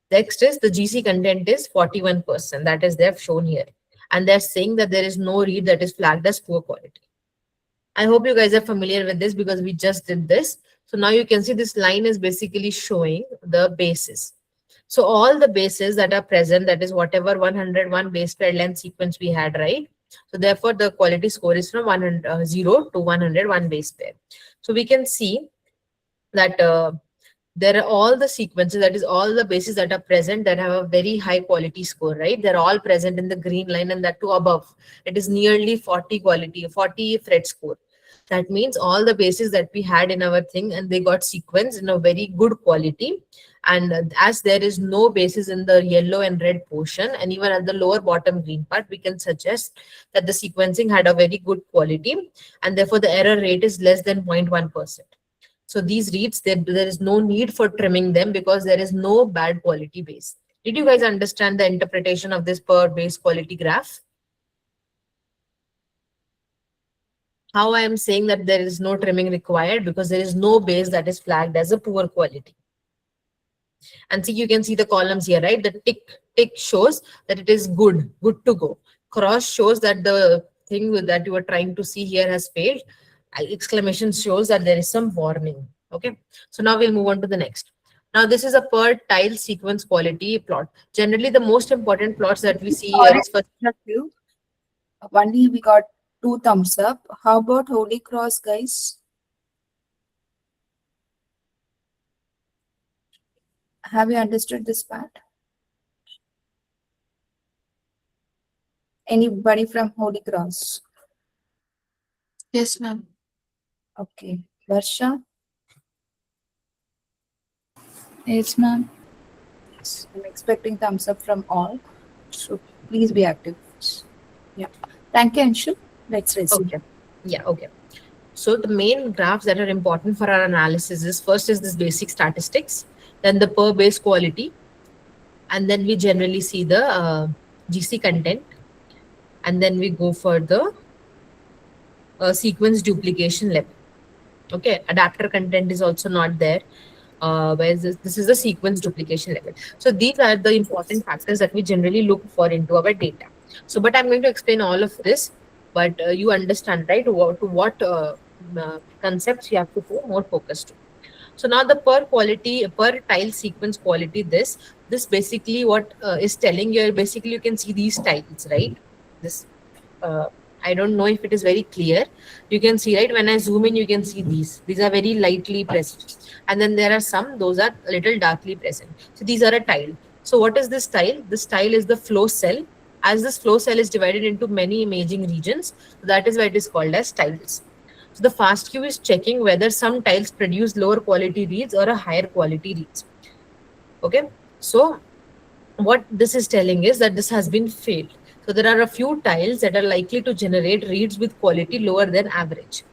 Next is the GC content is 41%. That is they've shown here, and they're saying that there is no read that is flagged as poor quality. I hope you guys are familiar with this because we just did this. So now you can see this line is basically showing the bases. So all the bases that are present, that is whatever 101 base pair length sequence we had, right? So therefore the quality score is from 0 to 101 base pair. So we can see that there are all the sequences, that is all the bases that are present that have a very high quality score, right? They're all present in the green line, and that too above. It is nearly 40 Phred score. That means all the bases that we had in our thing, and they got sequenced in a very good quality. And as there is no bases in the yellow and red portion, and even at the lower bottom green part, we can suggest that the sequencing had a very good quality, and therefore the error rate is less than 0.1%. So these reads, there is no need for trimming them because there is no bad quality base. Did you guys understand the interpretation of this per base quality graph? How I am saying that there is no trimming required because there is no base that is flagged as a poor quality. And see, you can see the columns here, right? The tick shows that it is good to go. Cross shows that the thing that you are trying to see here has failed. Exclamation shows that there is some warning. Okay, so now we'll move on to the next. Now this is a per tile sequence quality plot. Generally, the most important plots that we see here is for only we got 2 thumbs up. How about Holy Cross, guys? Have you understood this part? Anybody from Holy Cross? Yes, ma'am. Okay. Varsha? Yes, ma'am. Yes, I'm expecting thumbs up from all. So please be active. Yeah. Thank you, Anshu. Let's resume. Okay. Yeah, okay. So the main graphs that are important for our analysis is first is this basic statistics, then the per base quality, and then we generally see the GC content, and then we go for the sequence duplication level. Okay, adapter content is also not there. Whereas this is the sequence duplication level. So these are the important factors that we generally look for into our data. So, but I'm going to explain all of this, but you understand, right? What concepts you have to put more focus to. So now the per tile sequence quality, this basically what is telling you, basically you can see these tiles, right? This, I don't know if it is very clear. You can see, right? When I zoom in, you can see these are very lightly present. And then there are some, those are a little darkly present. So these are a tile. So what is this tile? This tile is the flow cell. As this flow cell is divided into many imaging regions, that is why it is called as tiles. So the FastQ is checking whether some tiles produce lower quality reads or a higher quality reads. Okay, so what this is telling is that this has been failed. So there are a few tiles that are likely to generate reads with quality lower than average.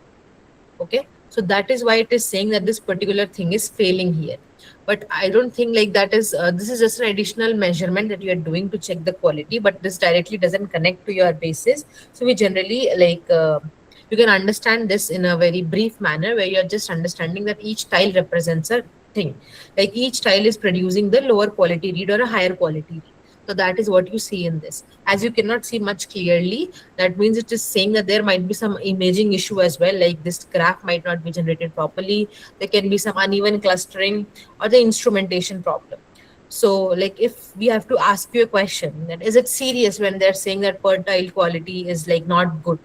Okay, so that is why it is saying that this particular thing is failing here. But I don't think like that is, this is just an additional measurement that you are doing to check the quality, but this directly doesn't connect to your basis. So we generally you can understand this in a very brief manner where you're just understanding that each tile represents a thing. Like each tile is producing the lower quality read or a higher quality read. So that is what you see in this. As you cannot see much clearly, that means it is saying that there might be some imaging issue as well, like this graph might not be generated properly. There can be some uneven clustering or the instrumentation problem. So like if we have to ask you a question, that is it serious when they're saying that per tile quality is like not good?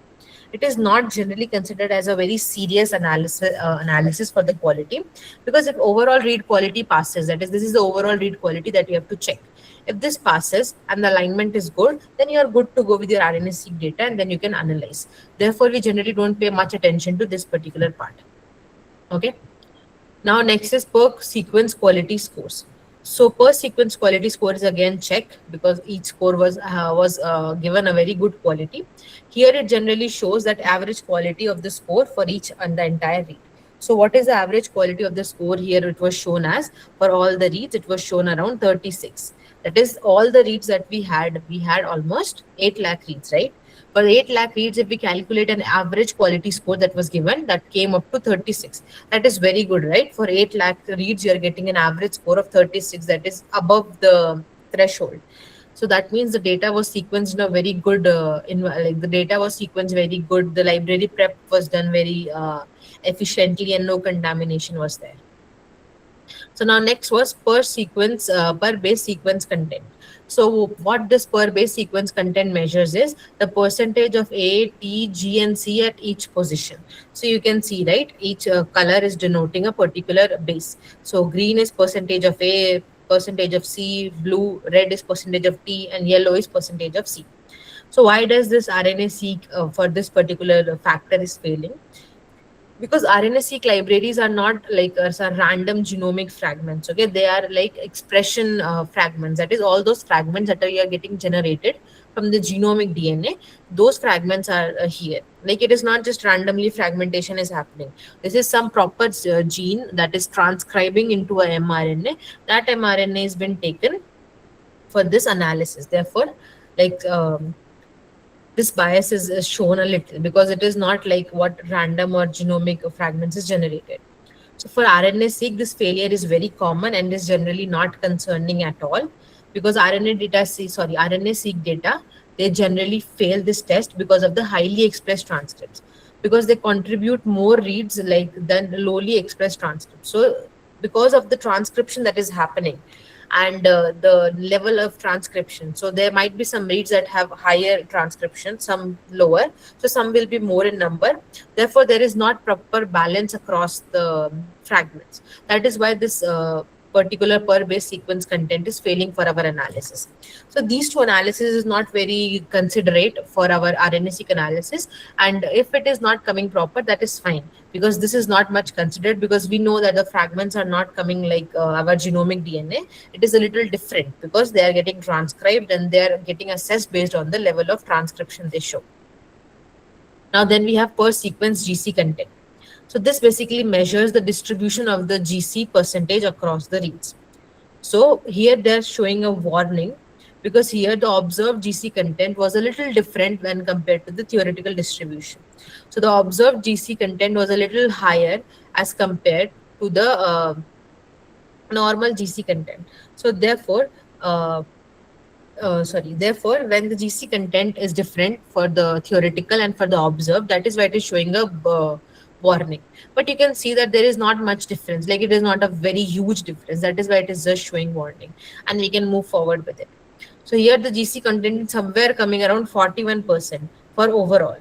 It is not generally considered as a very serious analysis for the quality, because if overall read quality passes, that is, this is the overall read quality that you have to check. If this passes and the alignment is good, then you are good to go with your RNA-seq data, and then you can analyze. Therefore, we generally don't pay much attention to this particular part. Okay. Now, next is per sequence quality scores. So per sequence quality score is again checked because each score was given a very good quality. Here it generally shows that average quality of the score for each and the entire read. So what is the average quality of the score here? It was shown as, for all the reads, it was shown around 36. That is all the reads that we had almost 8 lakh reads, right? For 8 lakh reads, if we calculate an average quality score that was given, that came up to 36. That is very good, right? For 8 lakh reads, you are getting an average score of 36. That is above the threshold. So that means the data was sequenced in a very good, the data was sequenced very good. The library prep was done very efficiently and no contamination was there. So now next was per base sequence content. So what this per base sequence content measures is the percentage of A, T, G, and C at each position. So you can see, right, each color is denoting a particular base. So green is percentage of A, percentage of C, blue, red is percentage of T, and yellow is percentage of C. So why does this RNA-seq for this particular factor is failing? Because RNA-seq libraries are not like random genomic fragments. Okay, they are like expression fragments. That is, all those fragments that are getting generated from the genomic DNA. Those fragments are here. Like it is not just randomly fragmentation is happening. This is some proper gene that is transcribing into a mRNA. That mRNA has been taken for this analysis. Therefore, like this bias is shown a little because it is not like what random or genomic fragments is generated. So for RNA-seq, this failure is very common and is generally not concerning at all, because RNA-seq data, they generally fail this test because of the highly expressed transcripts, because they contribute more reads than lowly expressed transcripts. So because of the transcription that is happening, and the level of transcription. So there might be some reads that have higher transcription, some lower. So some will be more in number. Therefore, there is not proper balance across the fragments. That is why this particular per base sequence content is failing for our analysis. So these two analysis is not very considerate for our RNA-seq analysis, and if it is not coming proper, that is fine, because this is not much considered, because we know that the fragments are not coming like our genomic DNA. It is a little different because they are getting transcribed and they are getting assessed based on the level of transcription they show. Now then we have per sequence GC content. So this basically measures the distribution of the GC percentage across the reads. So here they're showing a warning, because here the observed GC content was a little different when compared to the theoretical distribution. So the observed GC content was a little higher as compared to the normal GC content. So therefore, therefore, when the GC content is different for the theoretical and for the observed, that is why it is showing a warning. But you can see that there is not much difference, like it is not a very huge difference. That is why it is just showing warning, and we can move forward with it. So here the GC content is somewhere coming around 41% for overall.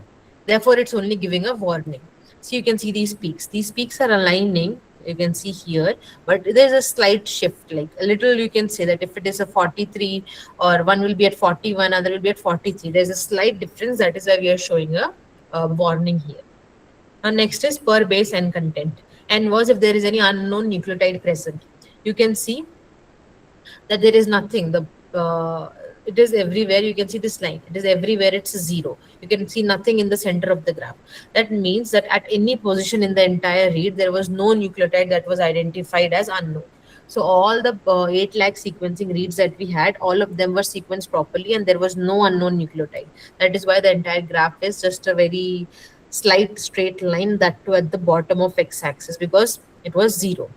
Therefore, it's only giving a warning. So you can see these peaks. These peaks are aligning, you can see here, but there's a slight shift, like a little. You can say that if it is a 43, or one will be at 41, other will be at 43, there's a slight difference. That is why we are showing a warning here. Now next is per base N content. N was if there is any unknown nucleotide present. You can see that there is nothing. It is everywhere. You can see this line. It is everywhere. It's 0. You can see nothing in the center of the graph. That means that at any position in the entire read, there was no nucleotide that was identified as unknown. So all the 8 lakh sequencing reads that we had, all of them were sequenced properly, and there was no unknown nucleotide. That is why the entire graph is just a very slight straight line, that too at the bottom of x-axis, because it was 0.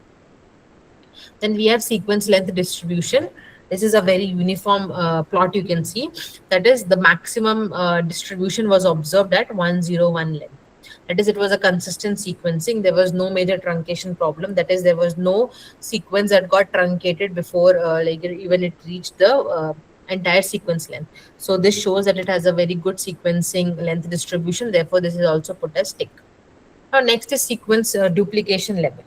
Then we have sequence length distribution. This is a very uniform plot. You can see that is the maximum distribution was observed at 101 length. That is, it was a consistent sequencing. There was no major truncation problem. That is, there was no sequence that got truncated before like even it reached the entire sequence length. So this shows that it has a very good sequencing length distribution. Therefore, this is also put as tick. Now next is sequence duplication level.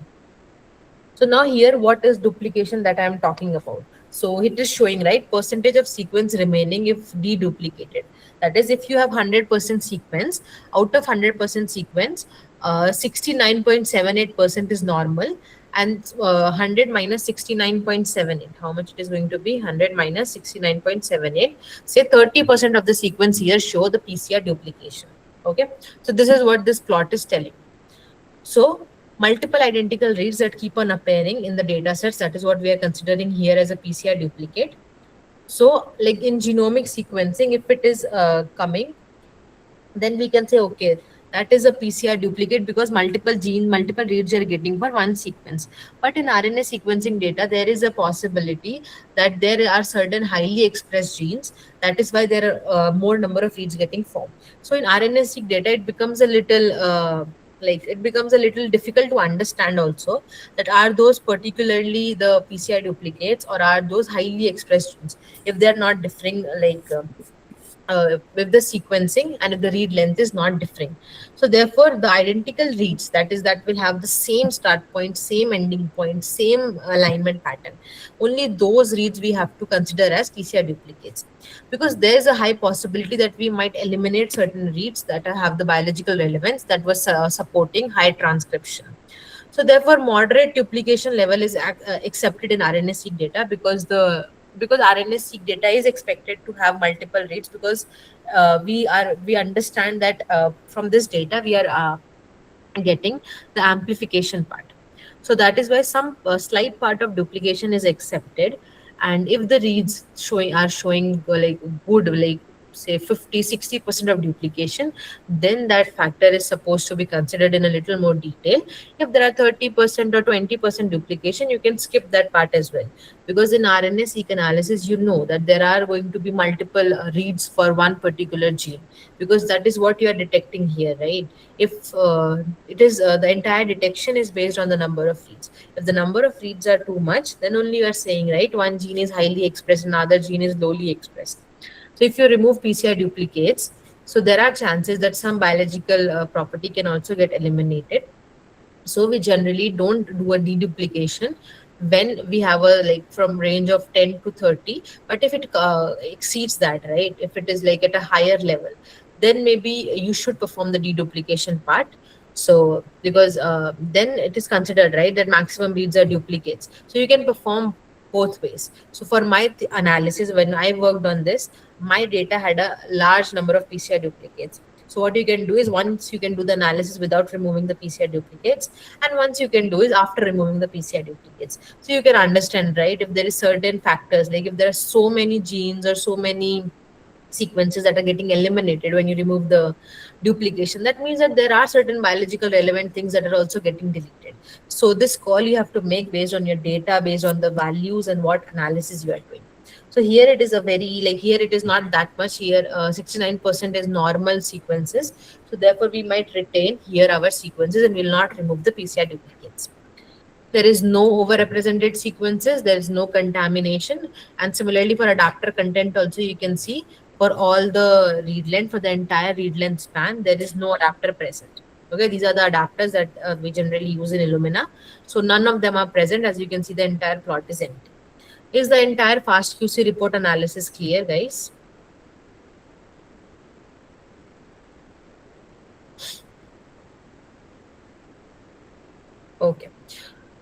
So now here, what is duplication that I am talking about? So it is showing, right, percentage of sequence remaining if deduplicated. That is, if you have 100% sequence, out of 100% sequence, 69.78% is normal, and 100 minus 69.78, how much it is going to be? 100 minus 69.78, say 30% of the sequence here show the PCR duplication. Okay, so this is what this plot is telling. So multiple identical reads that keep on appearing in the data sets, that is what we are considering here as a PCR duplicate. So like in genomic sequencing, if it is coming, then we can say, okay, that is a PCR duplicate, because multiple reads are getting for one sequence. But in RNA sequencing data, there is a possibility that there are certain highly expressed genes. That is why there are more number of reads getting formed. So in RNA-seq data, it becomes a little difficult to understand also, that are those particularly the PCR duplicates, or are those highly expressed genes, if they are not differing, like with the sequencing, and if the read length is not differing. So therefore, the identical reads, that will have the same start point, same ending point, same alignment pattern, only those reads we have to consider as PCR duplicates, because there is a high possibility that we might eliminate certain reads that have the biological relevance that was supporting high transcription. So therefore, moderate duplication level is accepted in RNA-seq data, because RNA-seq data is expected to have multiple reads, because we understand that from this data we are getting the amplification part. So that is why some slight part of duplication is accepted, and if the reads are showing like good, like say 50-60% of duplication, then that factor is supposed to be considered in a little more detail. If there are 30% or 20% duplication, you can skip that part as well, because in RNA-seq analysis, you know that there are going to be multiple reads for one particular gene, because that is what you are detecting here, right? If it is the entire detection is based on the number of reads. If the number of reads are too much, then only you are saying, right, one gene is highly expressed and another gene is lowly expressed. So if you remove PCR duplicates, so there are chances that some biological property can also get eliminated. So we generally don't do a deduplication when we have a like from range of 10 to 30. But if it exceeds that, right, if it is like at a higher level, then maybe you should perform the deduplication part. So because then it is considered, right, that maximum reads are duplicates, so you can perform both ways. So for my analysis, when I worked on this, my data had a large number of PCR duplicates. So what you can do is, once you can do the analysis without removing the PCR duplicates, and once you can do is after removing the PCR duplicates. So you can understand, right, if there is certain factors, like if there are so many genes or so many sequences that are getting eliminated when you remove the duplication, that means that there are certain biological relevant things that are also getting deleted. So this call you have to make based on your data, based on the values and what analysis you are doing. So here it is a very, like here it is not that much. Here 69% is normal sequences, so therefore we might retain here our sequences and will not remove the PCR duplicates. There is no overrepresented sequences, there is no contamination. And similarly for adapter content also, you can see for all the read length, for the entire read length span, there is no adapter present. Okay, these are the adapters that we generally use in Illumina. So none of them are present. As you can see, the entire plot is empty. Is the entire FastQC report analysis clear, guys? Okay.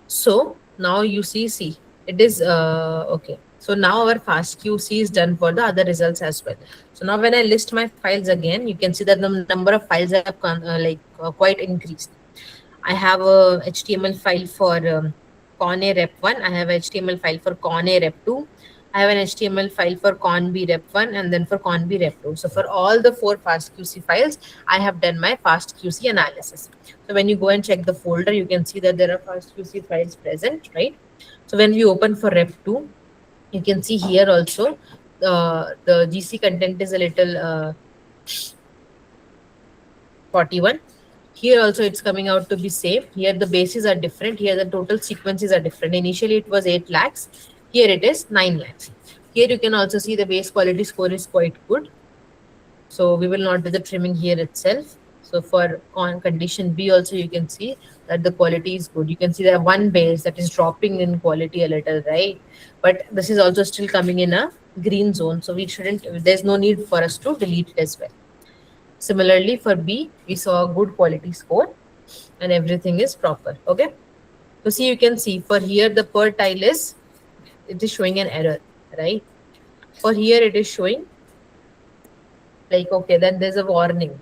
So now you see it is okay. So now our FastQC is done for the other results as well. So now when I list my files again, you can see that the number of files have quite increased. I have a HTML file for ConA Rep1. I have a HTML file for ConA Rep2. I have an HTML file for ConB Rep1 and then for ConB Rep2. So for all the 4 FastQC files, I have done my FastQC analysis. So when you go and check the folder, you can see that there are FastQC files present, right? So when we open for Rep2, you can see here also the GC content is a little 41. Here also it's coming out to be same. Here the bases are different. Here the total sequences are different. Initially it was 8 lakhs. Here it is 9 lakhs. Here you can also see the base quality score is quite good. So we will not do the trimming here itself. So for on condition B also, you can see that the quality is good. You can see there one base that is dropping in quality a little, right? But this is also still coming in a green zone. So we shouldn't, there's no need for us to delete it as well. Similarly for B, we saw a good quality score and everything is proper. Okay. So see, you can see for here the per tile is, it is showing an error, right? For here it is showing like, okay, then there's a warning.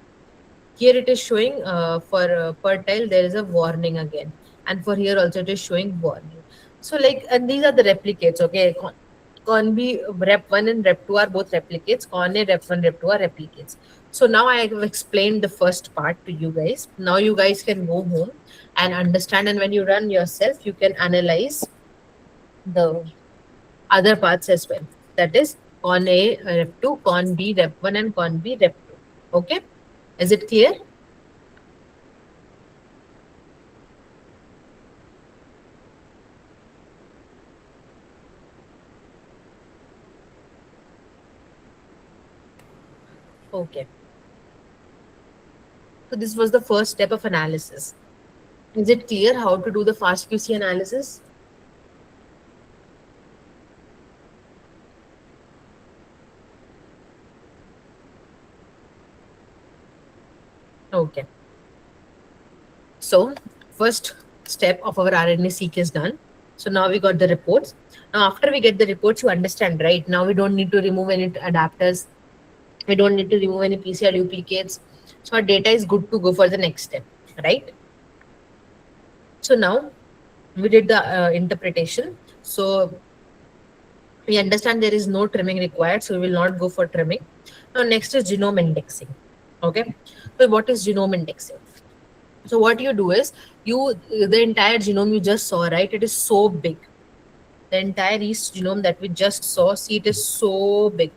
Here it is showing for per tile, there is a warning again. And for here also it is showing warning. So like, and these are the replicates, okay? ConB Rep1 and Rep2 are both replicates. ConA Rep1, Rep2 are replicates. So now I have explained the first part to you guys. Now you guys can go home and understand. And when you run yourself, you can analyze the other parts as well. That is ConA Rep2, ConB Rep1 and ConB Rep2. Okay. Is it clear? Okay. So this was the first step of analysis. Is it clear how to do the FastQC analysis? Okay. So first step of our RNA-seq is done. So now we got the reports. Now after we get the reports, you understand, right? Now we don't need to remove any adapters. We don't need to remove any PCR duplicates. So our data is good to go for the next step, right? So now we did the interpretation. So we understand there is no trimming required, so we will not go for trimming. Now next is genome indexing. Okay. So what is genome indexing? So what you do is, the entire genome you just saw, right? It is so big. The entire yeast genome that we just saw, see, it is so big.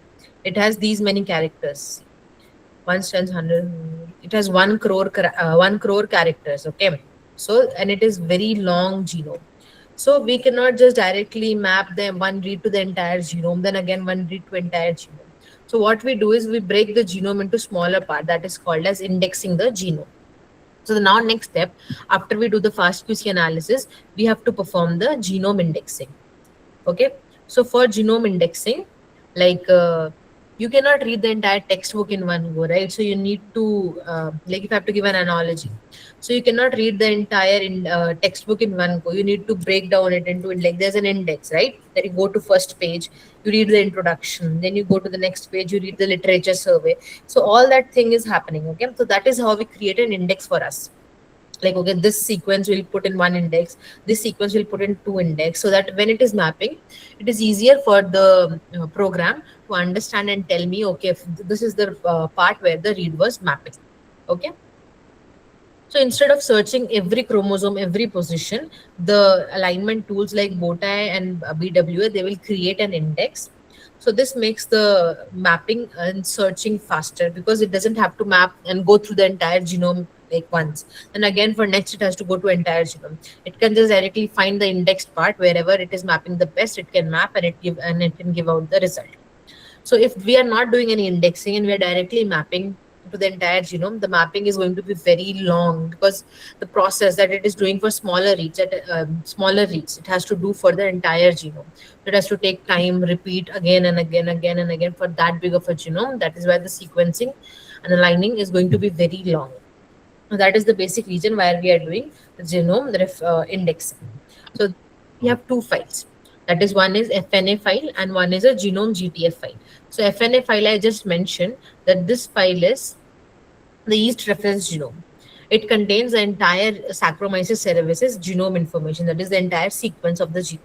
It has these many characters. 1 times 100. It has 1 crore characters. Okay. So, and it is very long genome. So we cannot just directly map them one read to the entire genome, then again one read to entire genome. So what we do is we break the genome into smaller part, that is called as indexing the genome. So the now next step, after we do the FastQC analysis, we have to perform the genome indexing. Okay, so for genome indexing, like you cannot read the entire textbook in one go, right? So you need to like if I have to give an analogy, so you cannot read the entire textbook in one go. You need to break down it into, like, there's an index, right? That you go to first page, you read the introduction, then you go to the next page, you read the literature survey. So all that thing is happening. Okay, so that is how we create an index for us. Like, okay, this sequence will put in one index, this sequence will put in two index, so that when it is mapping, it is easier for the program to understand and tell me, okay, if this is the part where the read was mapping. Okay, so instead of searching every chromosome, every position, the alignment tools like Bowtie and BWA, they will create an index. So this makes the mapping and searching faster, because it doesn't have to map and go through the entire genome like once. And again, for next, it has to go to entire genome. It can just directly find the indexed part wherever it is mapping the best. It can map and it can give out the result. So if we are not doing any indexing and we are directly mapping to the entire genome, the mapping is going to be very long, because the process that it is doing for smaller reads, it has to do for the entire genome. It has to take time, repeat again and again for that big of a genome. That is why the sequencing and aligning is going to be very long. So that is the basic reason why we are doing the genome indexing. So we have two files. That is, one is FNA file and one is a genome GTF file. So FNA file, I just mentioned that this file is the yeast reference genome. It contains the entire Saccharomyces cerevisiae genome information, that is the entire sequence of the genome.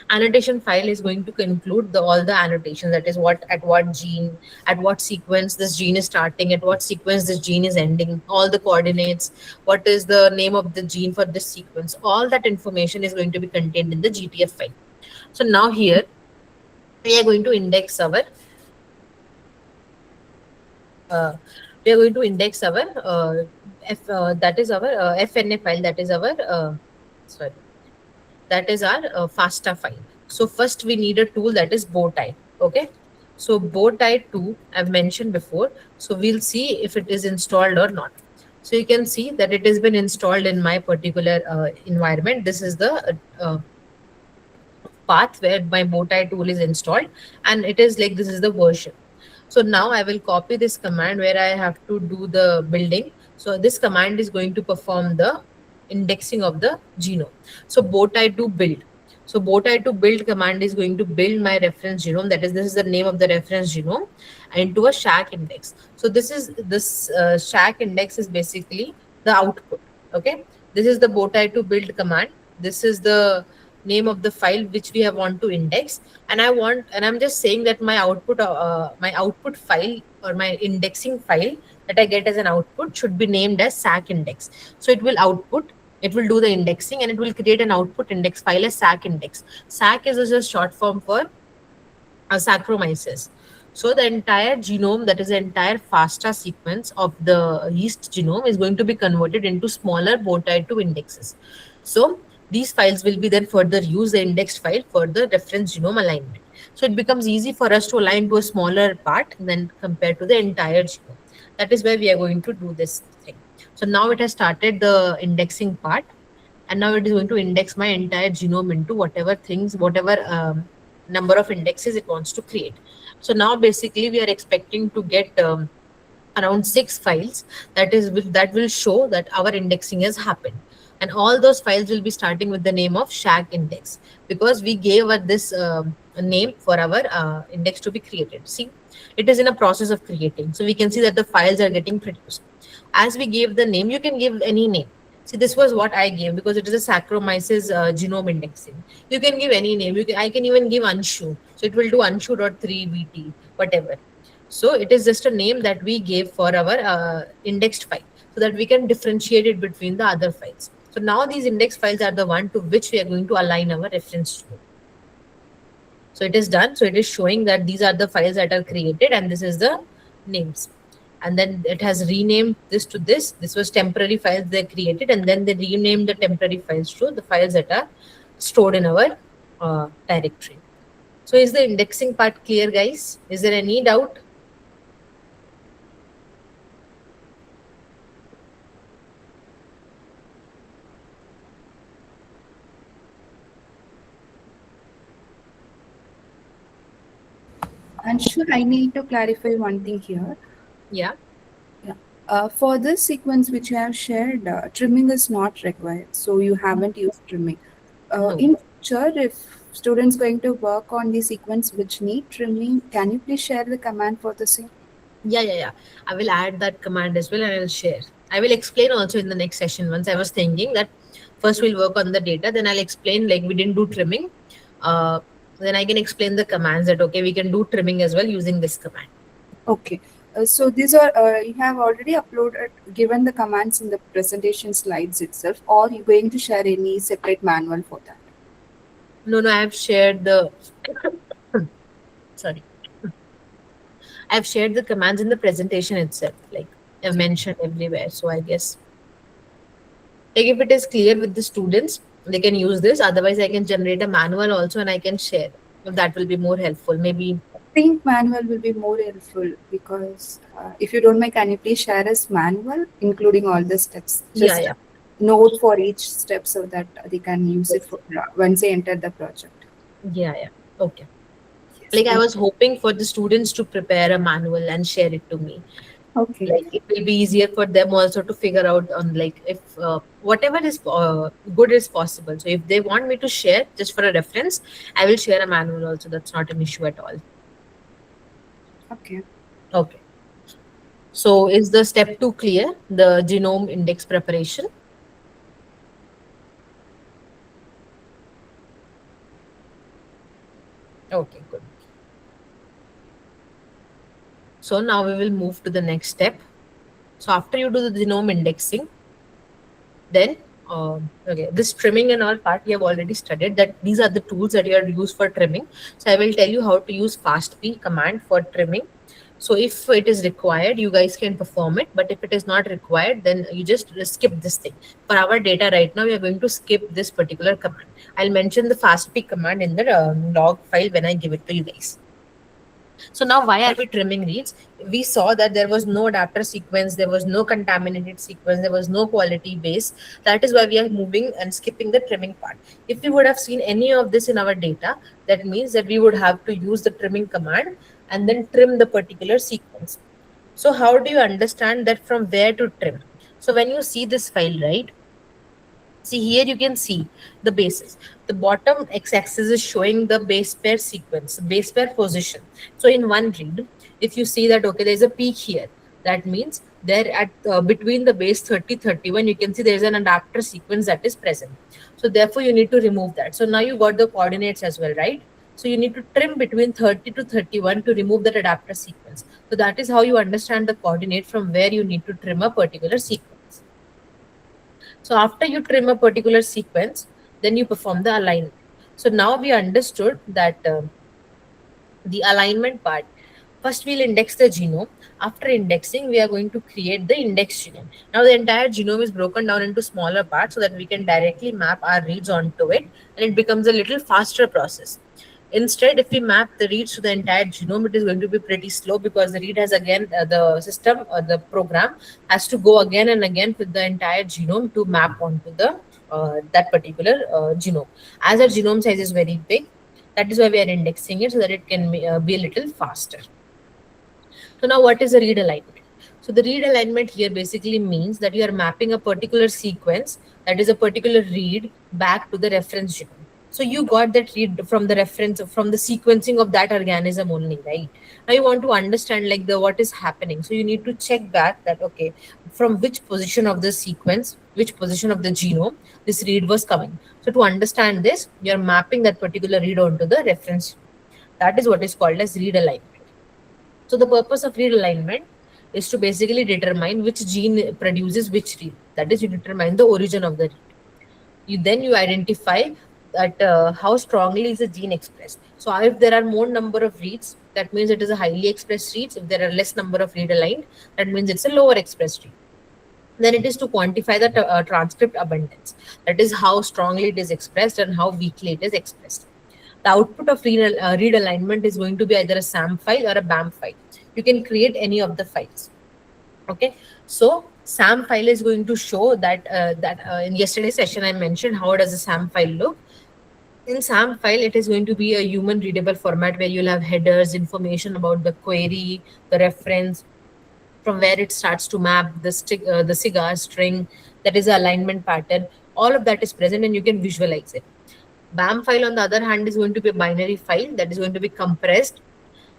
Annotation file is going to include all the annotations, that is what gene, at what sequence this gene is starting, at what sequence this gene is ending, all the coordinates, what is the name of the gene for this sequence. All that information is going to be contained in the GTF file. So now here we are going to index our that is our FNA file, that is our that is our FASTA file. So first we need a tool, that is Bowtie. Okay, so Bowtie 2 I've mentioned before. So we'll see if it is installed or not. So you can see that it has been installed in my particular environment. This is the path where my Bowtie tool is installed, and it is like, this is the version. So now I will copy this command where I have to do the building. So this command is going to perform the indexing of the genome. So Bowtie to build. So Bowtie to build command is going to build my reference genome. That is, this is the name of the reference genome, into a SHAC index. So this SHAC index is basically the output. Okay, this is the Bowtie to build command. This is the name of the file which we want to index, and I'm just saying that my output file, or my indexing file that I get as an output, should be named as SAC index. So it will do the indexing, and it will create an output index file as SAC index. SAC is just a short form for Saccharomyces. So the entire genome, that is the entire FASTA sequence of the yeast genome, is going to be converted into smaller Bowtie 2 indexes. So these files will be then further use the indexed file for the reference genome alignment. So it becomes easy for us to align to a smaller part than compared to the entire genome. That is why we are going to do this thing. So now it has started the indexing part, and now it is going to index my entire genome into whatever number of indexes it wants to create. So now basically we are expecting to get around 6 files that will show that our indexing has happened. And all those files will be starting with the name of SHAC index, because we gave this name for our index to be created. See, it is in a process of creating. So we can see that the files are getting produced. As we gave the name, you can give any name. See, this was what I gave, because it is a Saccharomyces genome indexing. You can give any name. I can even give Anshu. So it will do Anshu.3bt, whatever. So it is just a name that we gave for our indexed file, so that we can differentiate it between the other files. So now these index files are the one to which we are going to align our reference to. So it is done. So it is showing that these are the files that are created, and this is the names. And then it has renamed this to this. This was temporary files they created, and then they renamed the temporary files to the files that are stored in our directory. So is the indexing part clear, guys? Is there any doubt? And sure, I need to clarify one thing here. Yeah. For this sequence which you have shared, trimming is not required. So you haven't used trimming. No. In future, if students going to work on the sequence which need trimming, can you please share the command for the same? Yeah. I will add that command as well and I will share. I will explain also in the next session. Once I was thinking that first we'll work on the data, then I'll explain like we didn't do trimming. Then I can explain the commands that okay, we can do trimming as well using this command. Okay. So these are you have already uploaded, given the commands in the presentation slides itself, or you going to share any separate manual for that? No, I have shared the sorry. I've shared the commands in the presentation itself, like I've mentioned everywhere. So I guess like if it is clear with the students, they can use this. Otherwise, I can generate a manual also and I can share. That will be more helpful. Maybe I think manual will be more helpful because if you don't mind, can you please share us manual, including all the steps? Just yeah. note for each step so that they can use it for once they enter the project. Yeah. Okay. Yes. Like I was hoping for the students to prepare a manual and share it to me. Okay. Like it will be easier for them also to figure out on like if whatever is good is possible. So if they want me to share just for a reference, I will share a manual also. That's not an issue at all. Okay. Okay. So is the step 2 clear? The genome index preparation. Okay, good. So now we will move to the next step. So after you do the genome indexing, then okay, this trimming and all part we have already studied that these are the tools that you are used for trimming. So I will tell you how to use fastp command for trimming. So if it is required, you guys can perform it. But if it is not required, then you just skip this thing. For our data right now, we are going to skip this particular command. I'll mention the fastp command in the log file when I give it to you guys. So now why are we trimming reads? We saw that there was no adapter sequence, there was no contaminated sequence, there was no quality base. That is why we are moving and skipping the trimming part. If we would have seen any of this in our data, that means that we would have to use the trimming command and then trim the particular sequence. So how do you understand that from where to trim? So when you see this file, right? See here you can see the bases. The bottom x-axis is showing the base pair sequence, base pair position. So in one read, if you see that okay, there's a peak here. That means there at between the base 30-31, you can see there's an adapter sequence that is present. So therefore you need to remove that. So now you got the coordinates as well, right? So you need to trim between 30 to 31 to remove that adapter sequence. So that is how you understand the coordinate from where you need to trim a particular sequence. So after you trim a particular sequence, then you perform the alignment. So now we understood that the alignment part, first we'll index the genome. After indexing, we are going to create the index genome. Now the entire genome is broken down into smaller parts so that we can directly map our reads onto it and it becomes a little faster process. Instead, if we map the reads to the entire genome, it is going to be pretty slow because the read has again, the system or the program has to go again and again with the entire genome to map onto the that particular genome. As our genome size is very big, that is why we are indexing it so that it can be a little faster. So now what is a read alignment? So the read alignment here basically means that you are mapping a particular sequence, that is a particular read, back to the reference genome. So you got that read from the reference, from the sequencing of that organism only, right? Now you want to understand like the what is happening. So you need to check back that okay, from which position of the sequence, which position of the genome this read was coming. So to understand this, you're mapping that particular read onto the reference. That is what is called as read alignment. So the purpose of read alignment is to basically determine which gene produces which read. That is, you determine the origin of the read. You identify that how strongly is the gene expressed. So if there are more number of reads, that means it is a highly expressed reads. If there are less number of read aligned, that means it's a lower expressed read. Then it is to quantify the transcript abundance. That is how strongly it is expressed and how weakly it is expressed. The output of read alignment is going to be either a SAM file or a BAM file. You can create any of the files. Okay, so SAM file is going to show that in yesterday's session I mentioned how does a SAM file look. in SAM file, it is going to be a human readable format where you'll have headers, information about the query, the reference, from where it starts to map, the cigar string, that is the alignment pattern. All of that is present and you can visualize it. BAM file, on the other hand, is going to be a binary file that is going to be compressed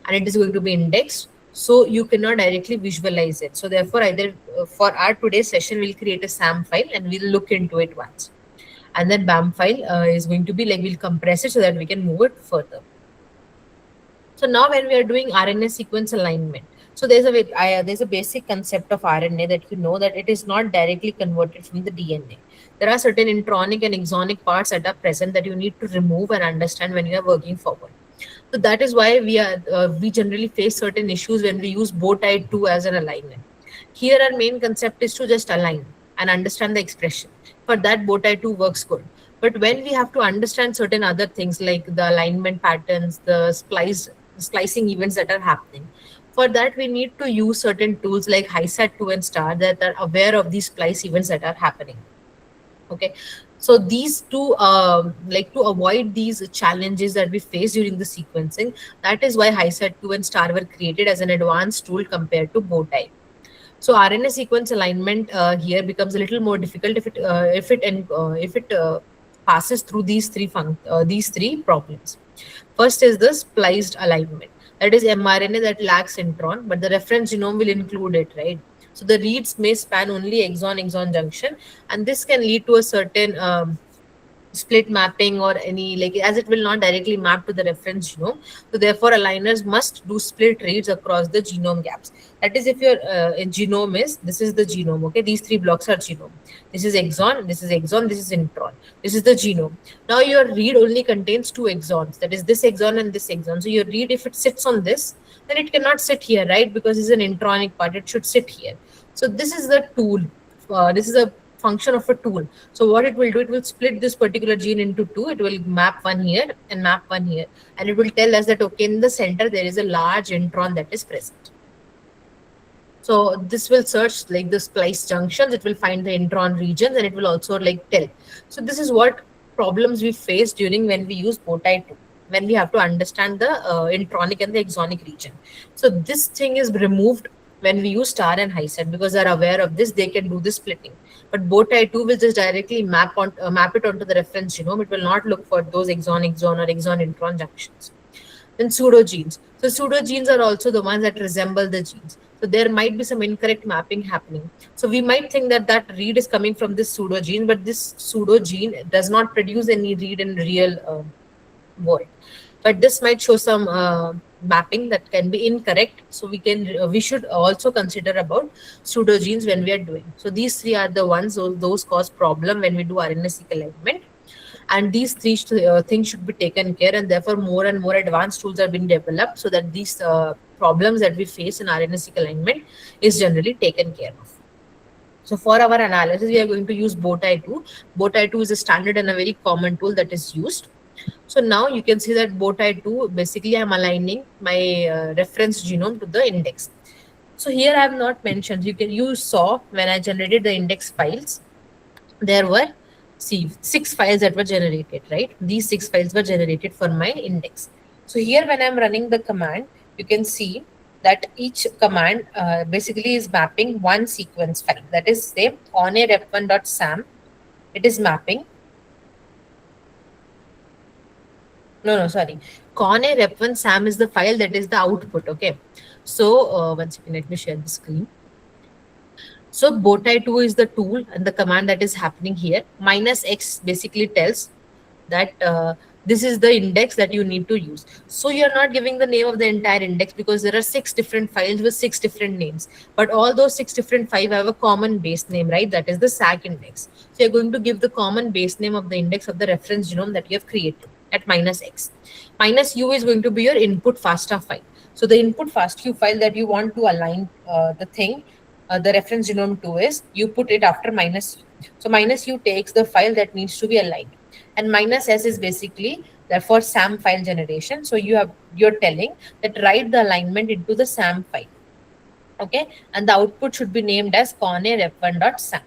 and it is going to be indexed. So you cannot directly visualize it. So therefore, either for our today's session, we'll create a SAM file and we'll look into it once. And then BAM file is going to be like, we'll compress it so that we can move it further. So now when we are doing RNA sequence alignment, so there's a basic concept of RNA that you know that it is not directly converted from the DNA. There are certain intronic and exonic parts that are present that you need to remove and understand when you are working forward. So that is why we generally face certain issues when we use bow tie 2 as an alignment. Here our main concept is to just align and understand the expression. For that, bow tie 2 works good. But when we have to understand certain other things like the alignment patterns, the splicing events that are happening, for that we need to use certain tools like HiSat2 and STAR that are aware of these splice events that are happening. Okay, so these two, like to avoid these challenges that we face during the sequencing, that is why HiSat2 and STAR were created as an advanced tool compared to bow tie. So RNA sequence alignment here becomes a little more difficult if it passes through these three problems. First is the spliced alignment. That is mRNA that lacks intron, but the reference genome will include it, right? So the reads may span only exon-exon junction, and this can lead to a certain split mapping or any, like, as it will not directly map to the reference genome. So therefore aligners must do split reads across the genome gaps. That is, if your genome is, this is the genome, okay, these three blocks are genome, this is exon, this is exon, this is intron, this is the genome. Now your read only contains two exons, that is this exon and this exon. So your read, if it sits on this, then it cannot sit here, right? Because it's an intronic part, it should sit here. So this is the tool, this is a function of a tool. So what it will do, it will split this particular gene into two. It will map one here and map one here, and it will tell us that, okay, in the center there is a large intron that is present. So this will search like the splice junctions, it will find the intron regions, and it will also like tell. So this is what problems we face during when we use bow tie 2, when we have to understand the intronic and the exonic region. So this thing is removed when we use STAR and HiSat, because they're aware of this, they can do the splitting. But bow tie 2 will just directly map it onto the reference genome. It will not look for those exon-exon or exon-intron junctions. Then pseudogenes. So pseudogenes are also the ones that resemble the genes. So there might be some incorrect mapping happening. So we might think that that read is coming from this pseudogene, but this pseudogene does not produce any read in real world. But this might show some mapping that can be incorrect. So we should also consider about pseudogenes when we are doing. So these three are the ones, those cause problem when we do RNA-seq alignment. And these three things should be taken care, and therefore more and more advanced tools are being developed so that these problems that we face in RNA-seq alignment is generally taken care of. So for our analysis, we are going to use bow tie 2. Bow tie 2 is a standard and a very common tool that is used. So now you can see that bow tie 2, basically I'm aligning my reference genome to the index. So here I have not mentioned, you saw when I generated the index files, there were 6 files that were generated, right? These 6 files were generated for my index. So here when I'm running the command, you can see that each command basically is mapping one sequence file. That is, say, conarep1.sam, it is mapping. conarep1sam is the file that is the output, okay? So one second, let me share the screen. So bow tie 2 is the tool and the command that is happening here. -x basically tells that this is the index that you need to use. So you're not giving the name of the entire index because there are 6 different files with 6 different names. But all those 6 different files have a common base name, right? That is the SAC index. So you're going to give the common base name of the index of the reference genome that you have created at -x. -u is going to be your input FASTA file. So the input FASTA file that you want to align the thing, the reference genome to is, you put it after -u. So -u takes the file that needs to be aligned. And -s is basically that for SAM file generation. So you're telling that write the alignment into the SAM file. Okay. And the output should be named as conarep1.sam.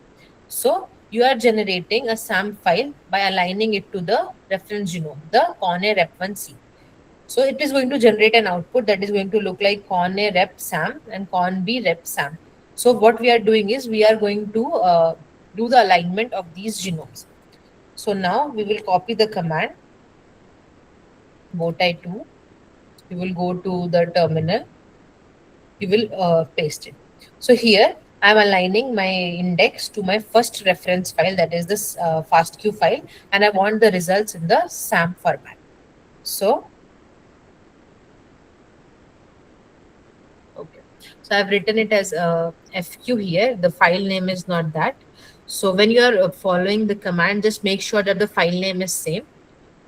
So you are generating a SAM file by aligning it to the reference genome, the CORN-A-Rep1C. So it is going to generate an output that is going to look like CORN-A-Rep SAM and CORN-B-Rep SAM. So what we are doing is we are going to do the alignment of these genomes. So now we will copy the command bowtie2. We will go to the terminal. We will paste it. So here I am aligning my index to my first reference file, that is this FASTQ file, and I want the results in the SAM format. So, okay. So I've written it as FQ here. The file name is not that. So when you are following the command, just make sure that the file name is same.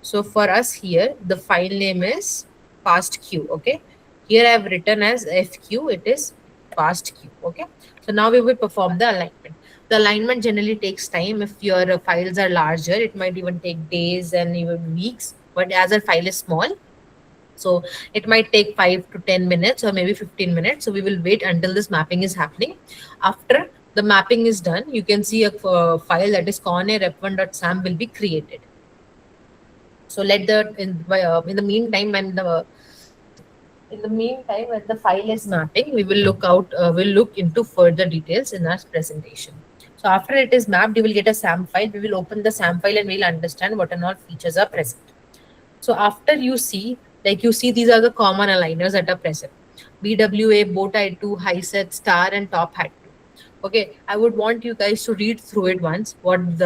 So for us here, the file name is FASTQ. Okay. Here I have written as FQ. It is FASTQ. Okay. So now we will perform the alignment. The alignment generally takes time. If your files are larger, it might even take days and even weeks. But as a file is small, so it might take 5 to 10 minutes or maybe 15 minutes. So we will wait until this mapping is happening. After the mapping is done, you can see a file that is CORN-A-Rep1.sam will be created. So let the in the meantime when the file is mapping, we will look into further details in our presentation. So after it is mapped, you will get a SAM file. We will open the SAM file and we'll understand what and all features are present. So after you see these are the common aligners that are present: BWA, bowtie2, HiSet, star, and top hat 2. Okay, I would want you guys to read through it once. What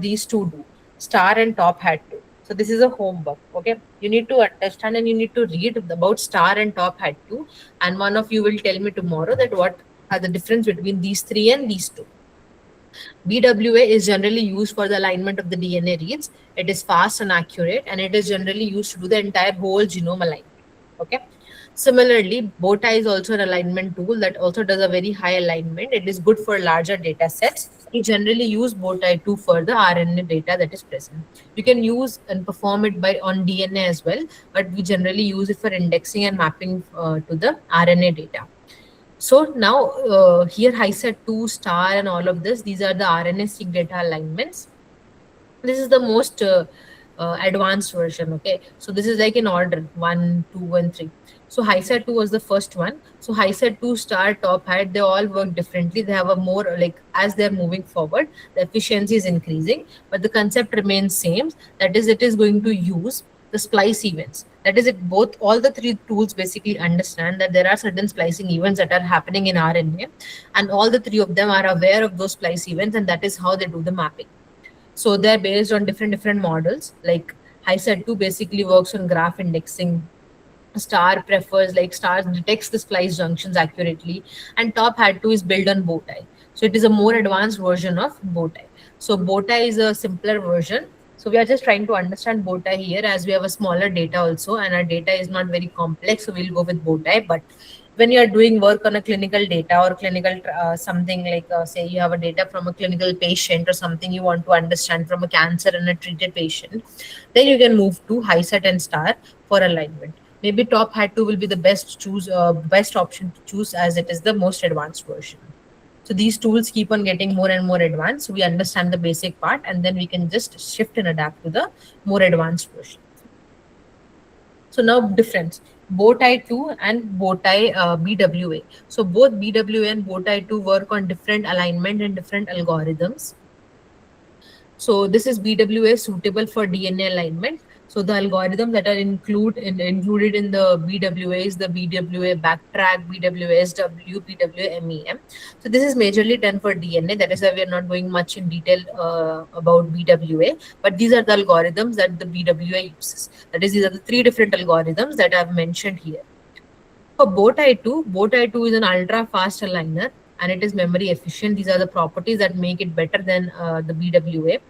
these two do, star and top hat 2. So this is a homework. Okay, you need to understand and you need to read about star and top hat 2. And one of you will tell me tomorrow that what are the difference between these three and these two. BWA is generally used for the alignment of the DNA reads. It is fast and accurate, and it is generally used to do the entire whole genome alignment. Okay. Similarly, bowtie is also an alignment tool that also does a very high alignment. It is good for larger data sets. We generally use bowtie2 for the RNA data that is present. You can use and perform it on DNA as well, but we generally use it for indexing and mapping to the RNA data. So now here HiSet2, star, and all of this, these are the RNA-seq data alignments. This is the most advanced version. Okay, so this is like in order 1, 2, and 3. So HiSet2 was the first one. So HiSet2, star, top hat, they all work differently. They have a more as they're moving forward, the efficiency is increasing, but the concept remains same. That is, it is going to use the splice events. That is, all the three tools basically understand that there are certain splicing events that are happening in RNA, and all the three of them are aware of those splice events, and that is how they do the mapping. So they're based on different models. Like HiSet2 basically works on graph indexing. Star detects the splice junctions accurately, and top hat 2 is built on bowtie. So it is a more advanced version of bowtie. So bowtie is a simpler version. So we are just trying to understand bowtie here, as we have a smaller data also, and our data is not very complex. So we'll go with bowtie. But when you are doing work on a clinical data or clinical something like say you have a data from a clinical patient or something you want to understand from a cancer and a treated patient, then you can move to HiSet and star for alignment. Maybe top hat 2 will be the best option to choose, as it is the most advanced version. So these tools keep on getting more and more advanced. So we understand the basic part, and then we can just shift and adapt to the more advanced version. So now difference, bowtie2 and bowtie BWA. So both BWA and bowtie2 work on different alignment and different algorithms. So this is BWA suitable for DNA alignment. So the algorithm that are included in the BWA is the BWA backtrack, BWA-SW, BWA MEM. So this is majorly done for DNA. That is why we are not going much in detail about BWA. But these are the algorithms that the BWA uses. That is, these are the three different algorithms that I've mentioned here. For bowtie2 is an ultra-fast aligner, and it is memory efficient. These are the properties that make it better than the BWA.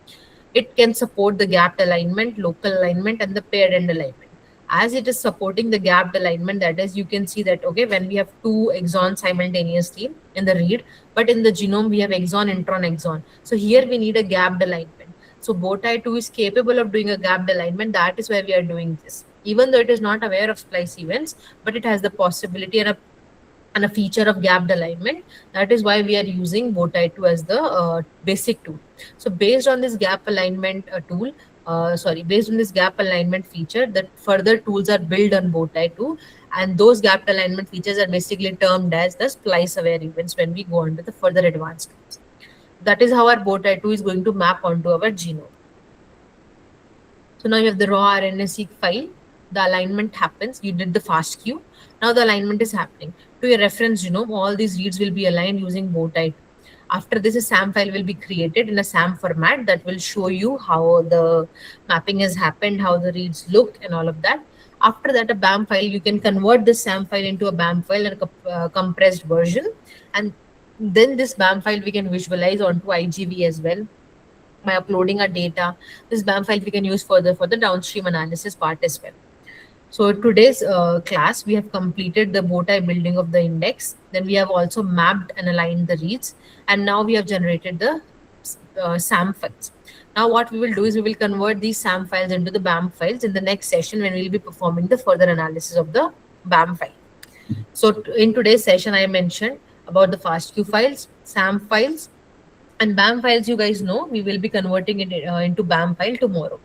It can support the gapped alignment, local alignment, and the paired end alignment. As it is supporting the gapped alignment, that is, you can see that, okay, when we have two exons simultaneously in the read, but in the genome, we have exon, intron, exon. So here we need a gapped alignment. So bowtie2 is capable of doing a gapped alignment. That is why we are doing this. Even though it is not aware of splice events, but it has the possibility and a and a feature of gapped alignment. That is why we are using Bowtie2 as the basic tool. So based on this gap alignment based on this gap alignment feature, that further tools are built on Bowtie2, and those gap alignment features are basically termed as the splice aware events when we go on to the further advanced tools. That is how our Bowtie2 is going to map onto our genome. So now you have the raw RNA-seq file. The alignment happens. You did the FASTQ. Now the alignment is happening. To your reference genome, all these reads will be aligned using Bowtie2. After this, a SAM file will be created in a SAM format that will show you how the mapping has happened, how the reads look, and all of that. After that, a BAM file, you can convert the SAM file into a BAM file and a compressed version. And then this BAM file we can visualize onto IGV as well by uploading our data. This BAM file we can use further for the downstream analysis part as well. So today's class, we have completed the Bowtie building of the index. Then we have also mapped and aligned the reads. And now we have generated the SAM files. Now what we will do is we will convert these SAM files into the BAM files in the next session when we will be performing the further analysis of the BAM file. So in today's session, I mentioned about the FASTQ files, SAM files, and BAM files. You guys know we will be converting it into BAM file tomorrow.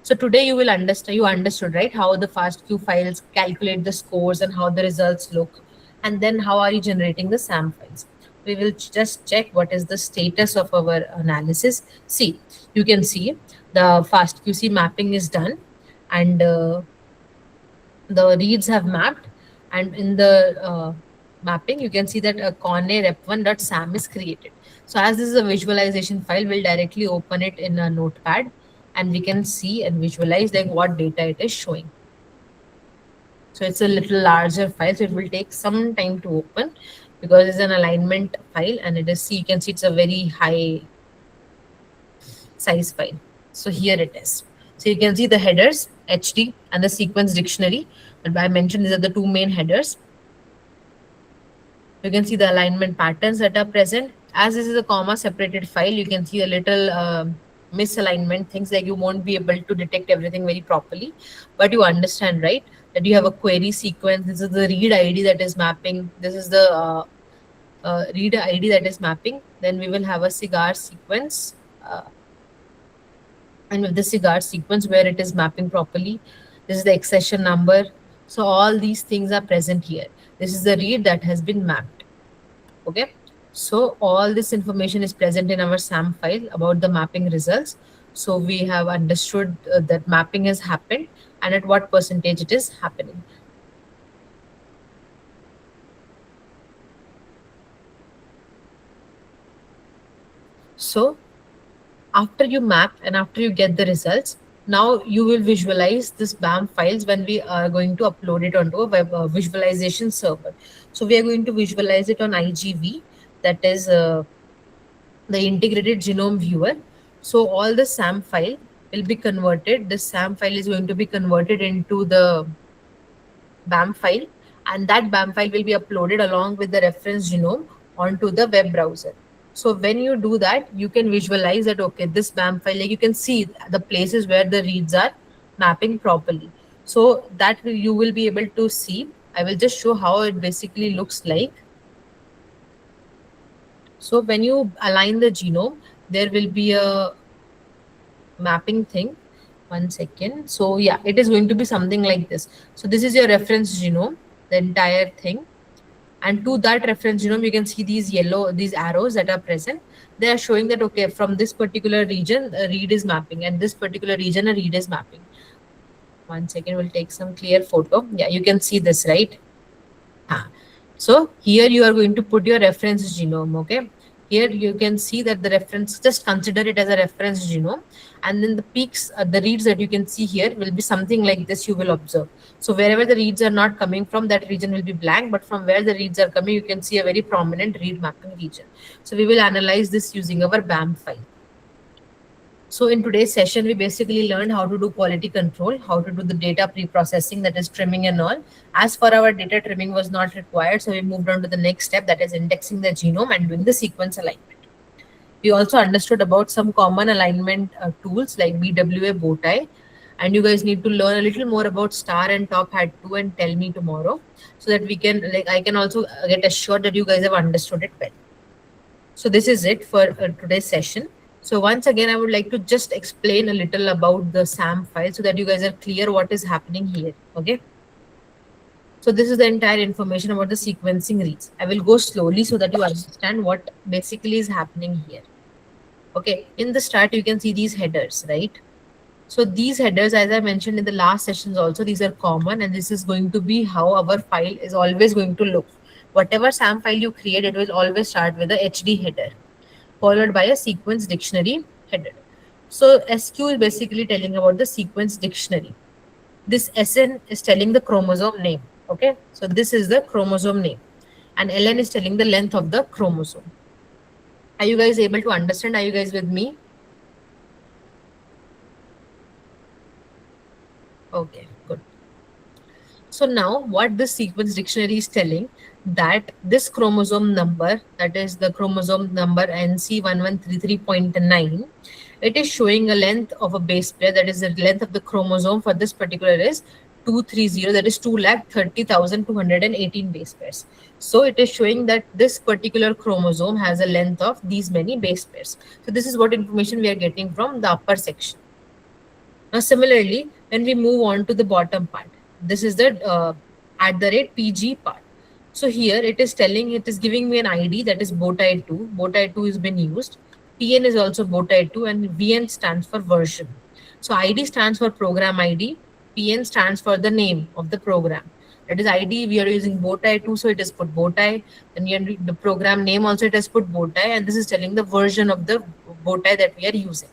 So today you will understand, you understood, right, how the FASTQ files calculate the scores and how the results look. And then how are you generating the SAM files? We will just check what is the status of our analysis. See, you can see the FASTQC mapping is done, and the reads have mapped. And in the mapping, you can see that a conne-rep1.sam is created. So as this is a visualization file, we'll directly open it in a notepad, and we can see and visualize like what data it is showing. So it's a little larger file, so it will take some time to open because it's an alignment file, and it is, you can see it's a very high size file. So here it is. So you can see the headers, HD, and the sequence dictionary. But I mentioned these are the two main headers. You can see the alignment patterns that are present. As this is a comma separated file, you can see a little misalignment, things like you won't be able to detect everything very properly. But you understand, right, that you have a query sequence. This is the read ID that is mapping. This is the read ID that is mapping. Then we will have a cigar sequence. And with the cigar sequence where it is mapping properly. This is the accession number. So all these things are present here. This is the read that has been mapped. Okay. So all this information is present in our SAM file about the mapping results. So we have understood that mapping has happened and at what percentage it is happening. So after you map and after you get the results, now you will visualize this BAM files when we are going to upload it onto a web visualization server. So we are going to visualize it on IGV, that is the integrated genome viewer. So all the SAM file will be converted. The SAM file is going to be converted into the BAM file, and that BAM file will be uploaded along with the reference genome onto the web browser. So when you do that, you can visualize that, okay, this BAM file, like you can see the places where the reads are mapping properly. So that you will be able to see. I will just show how it basically looks like. So when you align the genome, there will be a mapping thing. 1 second. So yeah, it is going to be something like this. So this is your reference genome, the entire thing. And to that reference genome, you can see these arrows that are present. They are showing that, okay, from this particular region, a read is mapping, and this particular region, a read is mapping. 1 second, we'll take some clear photo. Yeah, you can see this, right? So here you are going to put your reference genome, okay? Here you can see that the reference, just consider it as a reference genome. And then the peaks, the reads that you can see here will be something like this you will observe. So wherever the reads are not coming from, that region will be blank. But from where the reads are coming, you can see a very prominent read mapping region. So we will analyze this using our BAM file. So in today's session, we basically learned how to do quality control, how to do the data pre-processing, that is trimming and all. As for our data, trimming was not required. So we moved on to the next step, that is indexing the genome and doing the sequence alignment. We also understood about some common alignment tools like BWA Bowtie. and you guys need to learn a little more about star and top hat too and tell me tomorrow, so that we can, like, I can also get assured that you guys have understood it well. So this is it for today's session. So once again, I would like to just explain a little about the SAM file so that you guys are clear what is happening here. Okay. So this is the entire information about the sequencing reads. I will go slowly so that you understand what basically is happening here. Okay. In the start, you can see these headers, right? So these headers, as I mentioned in the last sessions also, these are common, and this is going to be how our file is always going to look. Whatever SAM file you create, it will always start with a HD header, followed by a sequence dictionary header. So SQ is basically telling about the sequence dictionary. This SN is telling the chromosome name. Okay, so this is the chromosome name, and LN is telling the length of the chromosome. Are you guys able to understand? Are you guys with me? Okay, good. So now what this sequence dictionary is telling, that this chromosome number, that is the chromosome number NC1133.9, it is showing a length of a base pair, that is the length of the chromosome for this particular is 230, that is 2,30,218 base pairs. So it is showing that this particular chromosome has a length of these many base pairs. So this is what information we are getting from the upper section. Now similarly, when we move on to the bottom part, this is the @PG part. So here it is telling, it is giving me an ID, that is bowtie 2. Bowtie 2 has been used. PN is also bowtie 2, and VN stands for version. So ID stands for program ID. PN stands for the name of the program. That is ID, we are using bowtie 2, so it is put bowtie. Then the program name also it has put bowtie, and this is telling the version of the bowtie that we are using.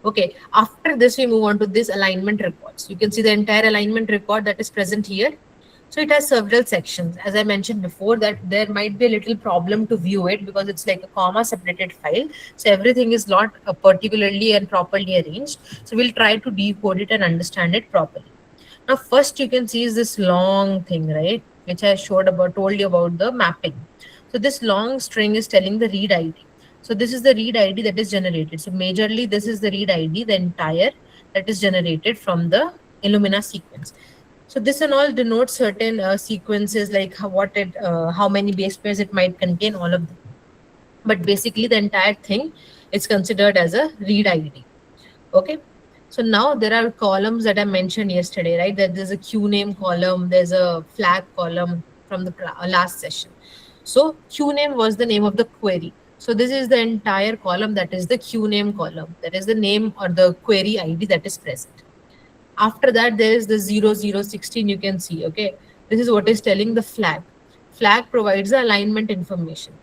Okay, after this we move on to this alignment records. You can see the entire alignment record that is present here. So it has several sections. As I mentioned before, that there might be a little problem to view it because it's like a comma separated file. So everything is not particularly and properly arranged. So we'll try to decode it and understand it properly. Now first you can see is this long thing, right? Which I told you about the mapping. So this long string is telling the read ID. So this is the read ID that is generated. So majorly this is the read ID, the entire that is generated from the Illumina sequence. So this and all denotes certain sequences, like how many base pairs it might contain, all of them. But basically the entire thing is considered as a read ID. Okay. So now there are columns that I mentioned yesterday, right? That there's a QName column, there's a flag column from the last session. So QName was the name of the query. So this is the entire column, that is the QName column. That is the name or the query ID that is present. After that, there is the 0016, you can see, okay? This is what is telling the flag. Flag provides the alignment information.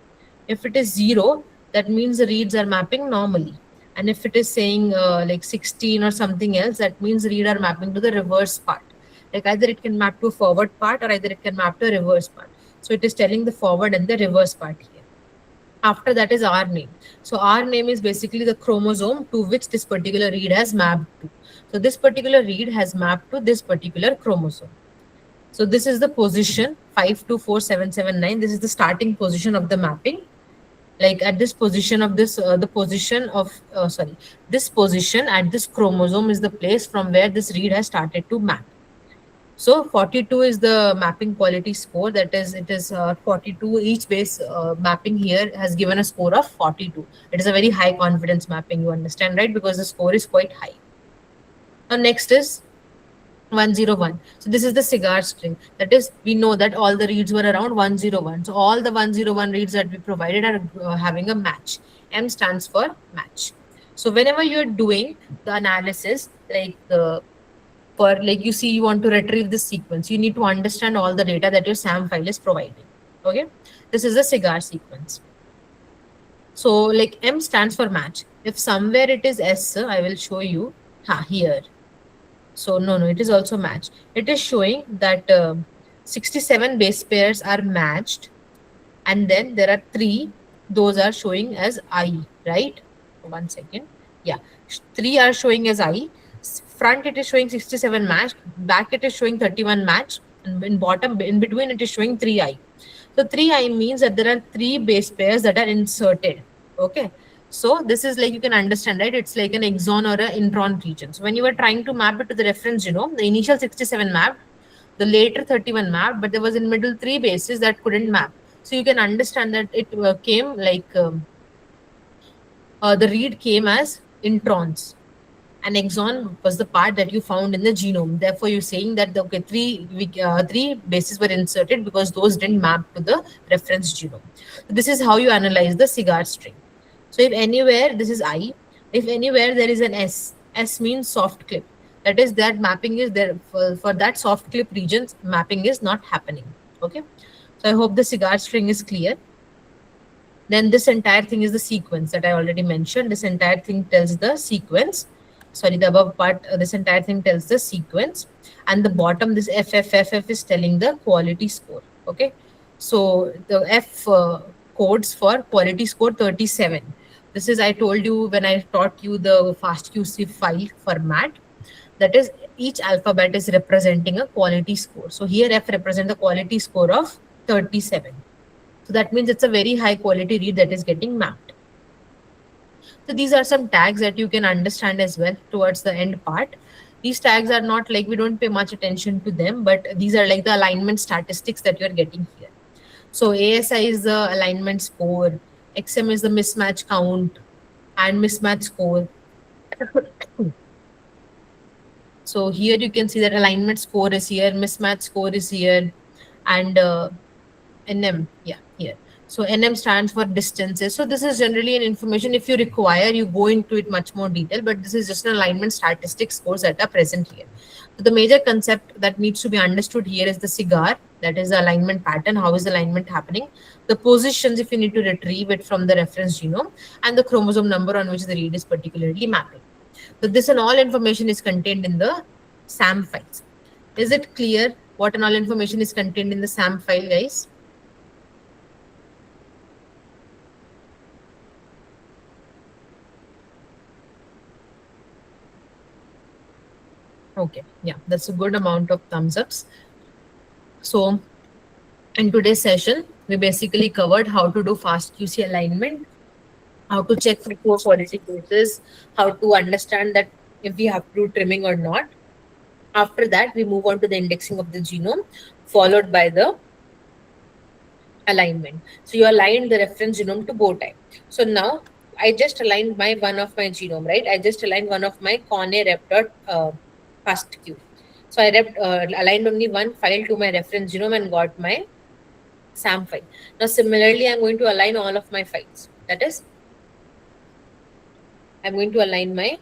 If it is 0, that means the reads are mapping normally. And if it is saying like 16 or something else, that means read are mapping to the reverse part. Like either it can map to a forward part or either it can map to a reverse part. So it is telling the forward and the reverse part here. After that is R name. So R name is basically the chromosome to which this particular read has mapped to. So this particular read has mapped to this particular chromosome. So this is the position 524779. This is the starting position of the mapping. Like at this position of this, this position at this chromosome is the place from where this read has started to map. So 42 is the mapping quality score. That is, it is 42. Each base mapping here has given a score of 42. It is a very high confidence mapping, you understand, right? Because the score is quite high. Now next is 101. So this is the cigar string. That is, we know that all the reads were around 101. So all the 101 reads that we provided are having a match. M stands for match. So whenever you're doing the analysis, like you see, you want to retrieve this sequence, you need to understand all the data that your SAM file is providing. Okay, this is the cigar sequence. So like M stands for match. If somewhere it is S, I will show you here. So no, it is also match. It is showing that 67 base pairs are matched, and then there are 3. Those are showing as I, right? 1 second. Yeah, 3 are showing as I. Front it is showing 67 matched, back it is showing 31 matched, and in between it is showing 3I. So 3I means that there are 3 base pairs that are inserted. Okay. So this is like, you can understand, right? It's like an exon or an intron region. So when you were trying to map it to the reference genome, the initial 67 mapped, the later 31 mapped, but there was in middle 3 bases that couldn't map. So you can understand that it came like the read came as introns. An exon was the part that you found in the genome. Therefore, you're saying that the three bases were inserted because those didn't map to the reference genome. So this is how you analyze the cigar string. So if anywhere, this is I. If anywhere there is an S, S means soft clip. That is, that mapping is there for that soft clip regions, mapping is not happening. Okay. So I hope the cigar string is clear. Then this entire thing is the sequence that I already mentioned. This entire thing tells the sequence. Sorry, the above part, this entire thing tells the sequence. And the bottom, this FFFF is telling the quality score. Okay. So the F codes for quality score 37. This is, I told you when I taught you the FastQC file format, that is each alphabet is representing a quality score. So here F represents the quality score of 37. So that means it's a very high quality read that is getting mapped. So these are some tags that you can understand as well towards the end part. These tags are not like, we don't pay much attention to them, but these are like the alignment statistics that you're getting here. So ASI is the alignment score, XM is the mismatch count and mismatch score. So here you can see that alignment score is here, mismatch score is here, and NM, yeah, here. So NM stands for distances. So this is generally an information. If you require, you go into it much more detail, but this is just an alignment statistics scores that are present here. So the major concept that needs to be understood here is the cigar, that is the alignment pattern. How is the alignment happening? The positions, if you need to retrieve it from the reference genome, and the chromosome number on which the read is particularly mapping. So this and all information is contained in the SAM files. Is it clear what and all information is contained in the SAM file, guys? Okay, yeah, that's a good amount of thumbs ups. So in today's session, we basically covered how to do FastQC alignment, how to check for poor quality bases, how to understand that if we have to do trimming or not. After that, we move on to the indexing of the genome, followed by the alignment. So you aligned the reference genome to bow tie. So now I just aligned one of my genome, right? I just aligned one of my Conne rep.fastq. So I aligned only one file to my reference genome and got my SAM file. Now similarly, I'm going to align all of my files. That is, I'm going to align my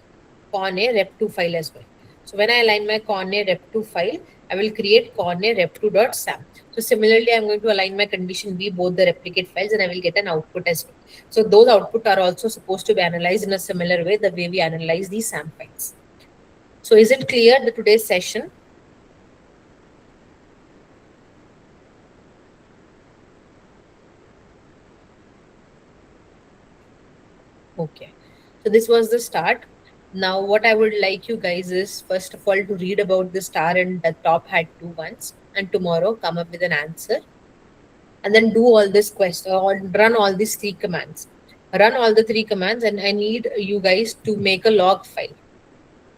Conne rep2 file as well. So when I align my Conne rep2 file, I will create Conne rep2.sam. So similarly, I'm going to align my condition B, both the replicate files, and I will get an output as well. So those output are also supposed to be analyzed in a similar way, the way we analyze these SAM files. So is it clear the today's session? Okay. So this was the start. Now what I would like you guys is, first of all, to read about the star and the top hat 2 once, and tomorrow come up with an answer, and then do all this question or run all these 3 commands. Run all the 3 commands, and I need you guys to make a log file.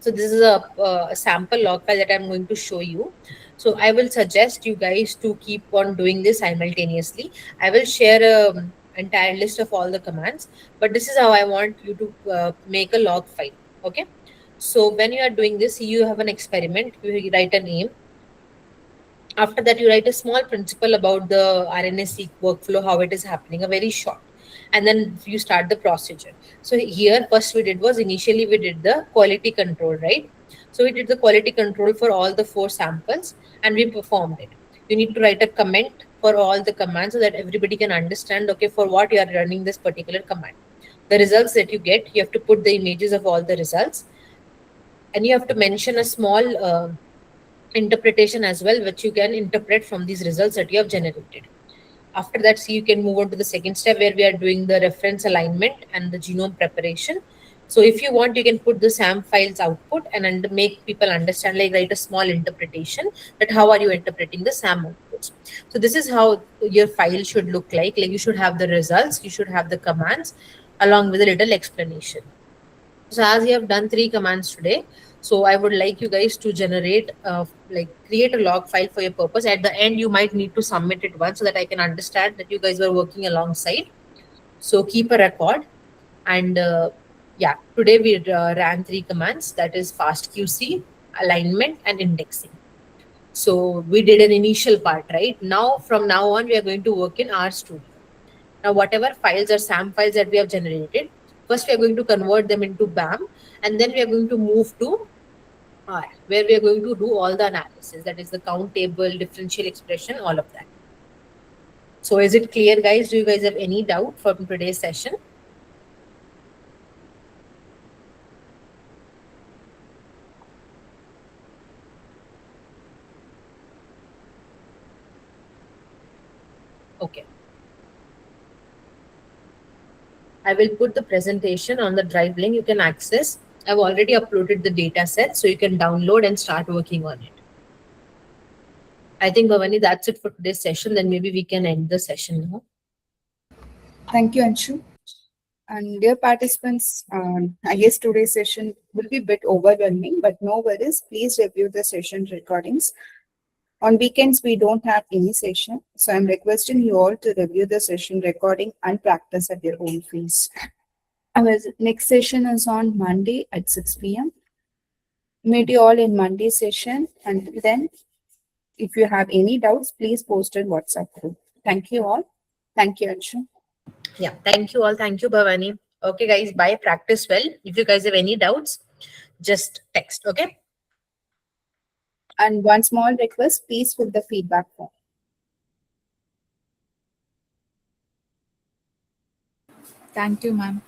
So this is a sample log file that I'm going to show you. So I will suggest you guys to keep on doing this simultaneously. I will share a entire list of all the commands, but this is how I want you to make a log file. Okay, so when you are doing this, you have an experiment, you write a name. After that, you write a small principle about the RNA-seq workflow, how it is happening, a very short, and then you start the procedure. So here, first we did was, initially we did the quality control, right? So we did the quality control for all the 4 samples and we performed it. You need to write a comment for all the commands so that everybody can understand, okay, for what you are running this particular command. The results that you get, you have to put the images of all the results, and you have to mention a small interpretation as well, which you can interpret from these results that you have generated. After that, see, you can move on to the second step where we are doing the reference alignment and the genome preparation. So if you want, you can put the SAM files output and make people understand, like write a small interpretation that how are you interpreting the SAM outputs. So this is how your file should look like. Like you should have the results, you should have the commands, along with a little explanation. So as you have done 3 commands today, so I would like you guys to generate, create a log file for your purpose. At the end, you might need to submit it once so that I can understand that you guys were working alongside. So keep a record. And yeah, today we ran 3 commands, that is FastQC, alignment, and indexing. So we did an initial part, right? Now, from now on, we are going to work in RStudio. Now, whatever files or SAM files that we have generated, first we are going to convert them into BAM, and then we are going to move to R, where we are going to do all the analysis, that is the count table, differential expression, all of that. So is it clear, guys? Do you guys have any doubt from today's session? Okay. I will put the presentation on the Drive link you can access. I've already uploaded the data set, so you can download and start working on it. I think, Bhavani, that's it for today's session. Then maybe we can end the session now. Thank you, Anshu. And dear participants, I guess today's session will be a bit overwhelming, but no worries. Please review the session recordings. On weekends, we don't have any session. So I'm requesting you all to review the session recording and practice at your own pace. Our next session is on Monday at 6 p.m. Meet you all in Monday session. And then if you have any doubts, please post in WhatsApp group. Thank you all. Thank you, Anshu. Yeah, thank you all. Thank you, Bhavani. Okay, guys, bye. Practice well. If you guys have any doubts, just text, okay? And one small request, please fill the feedback form. Thank you, ma'am.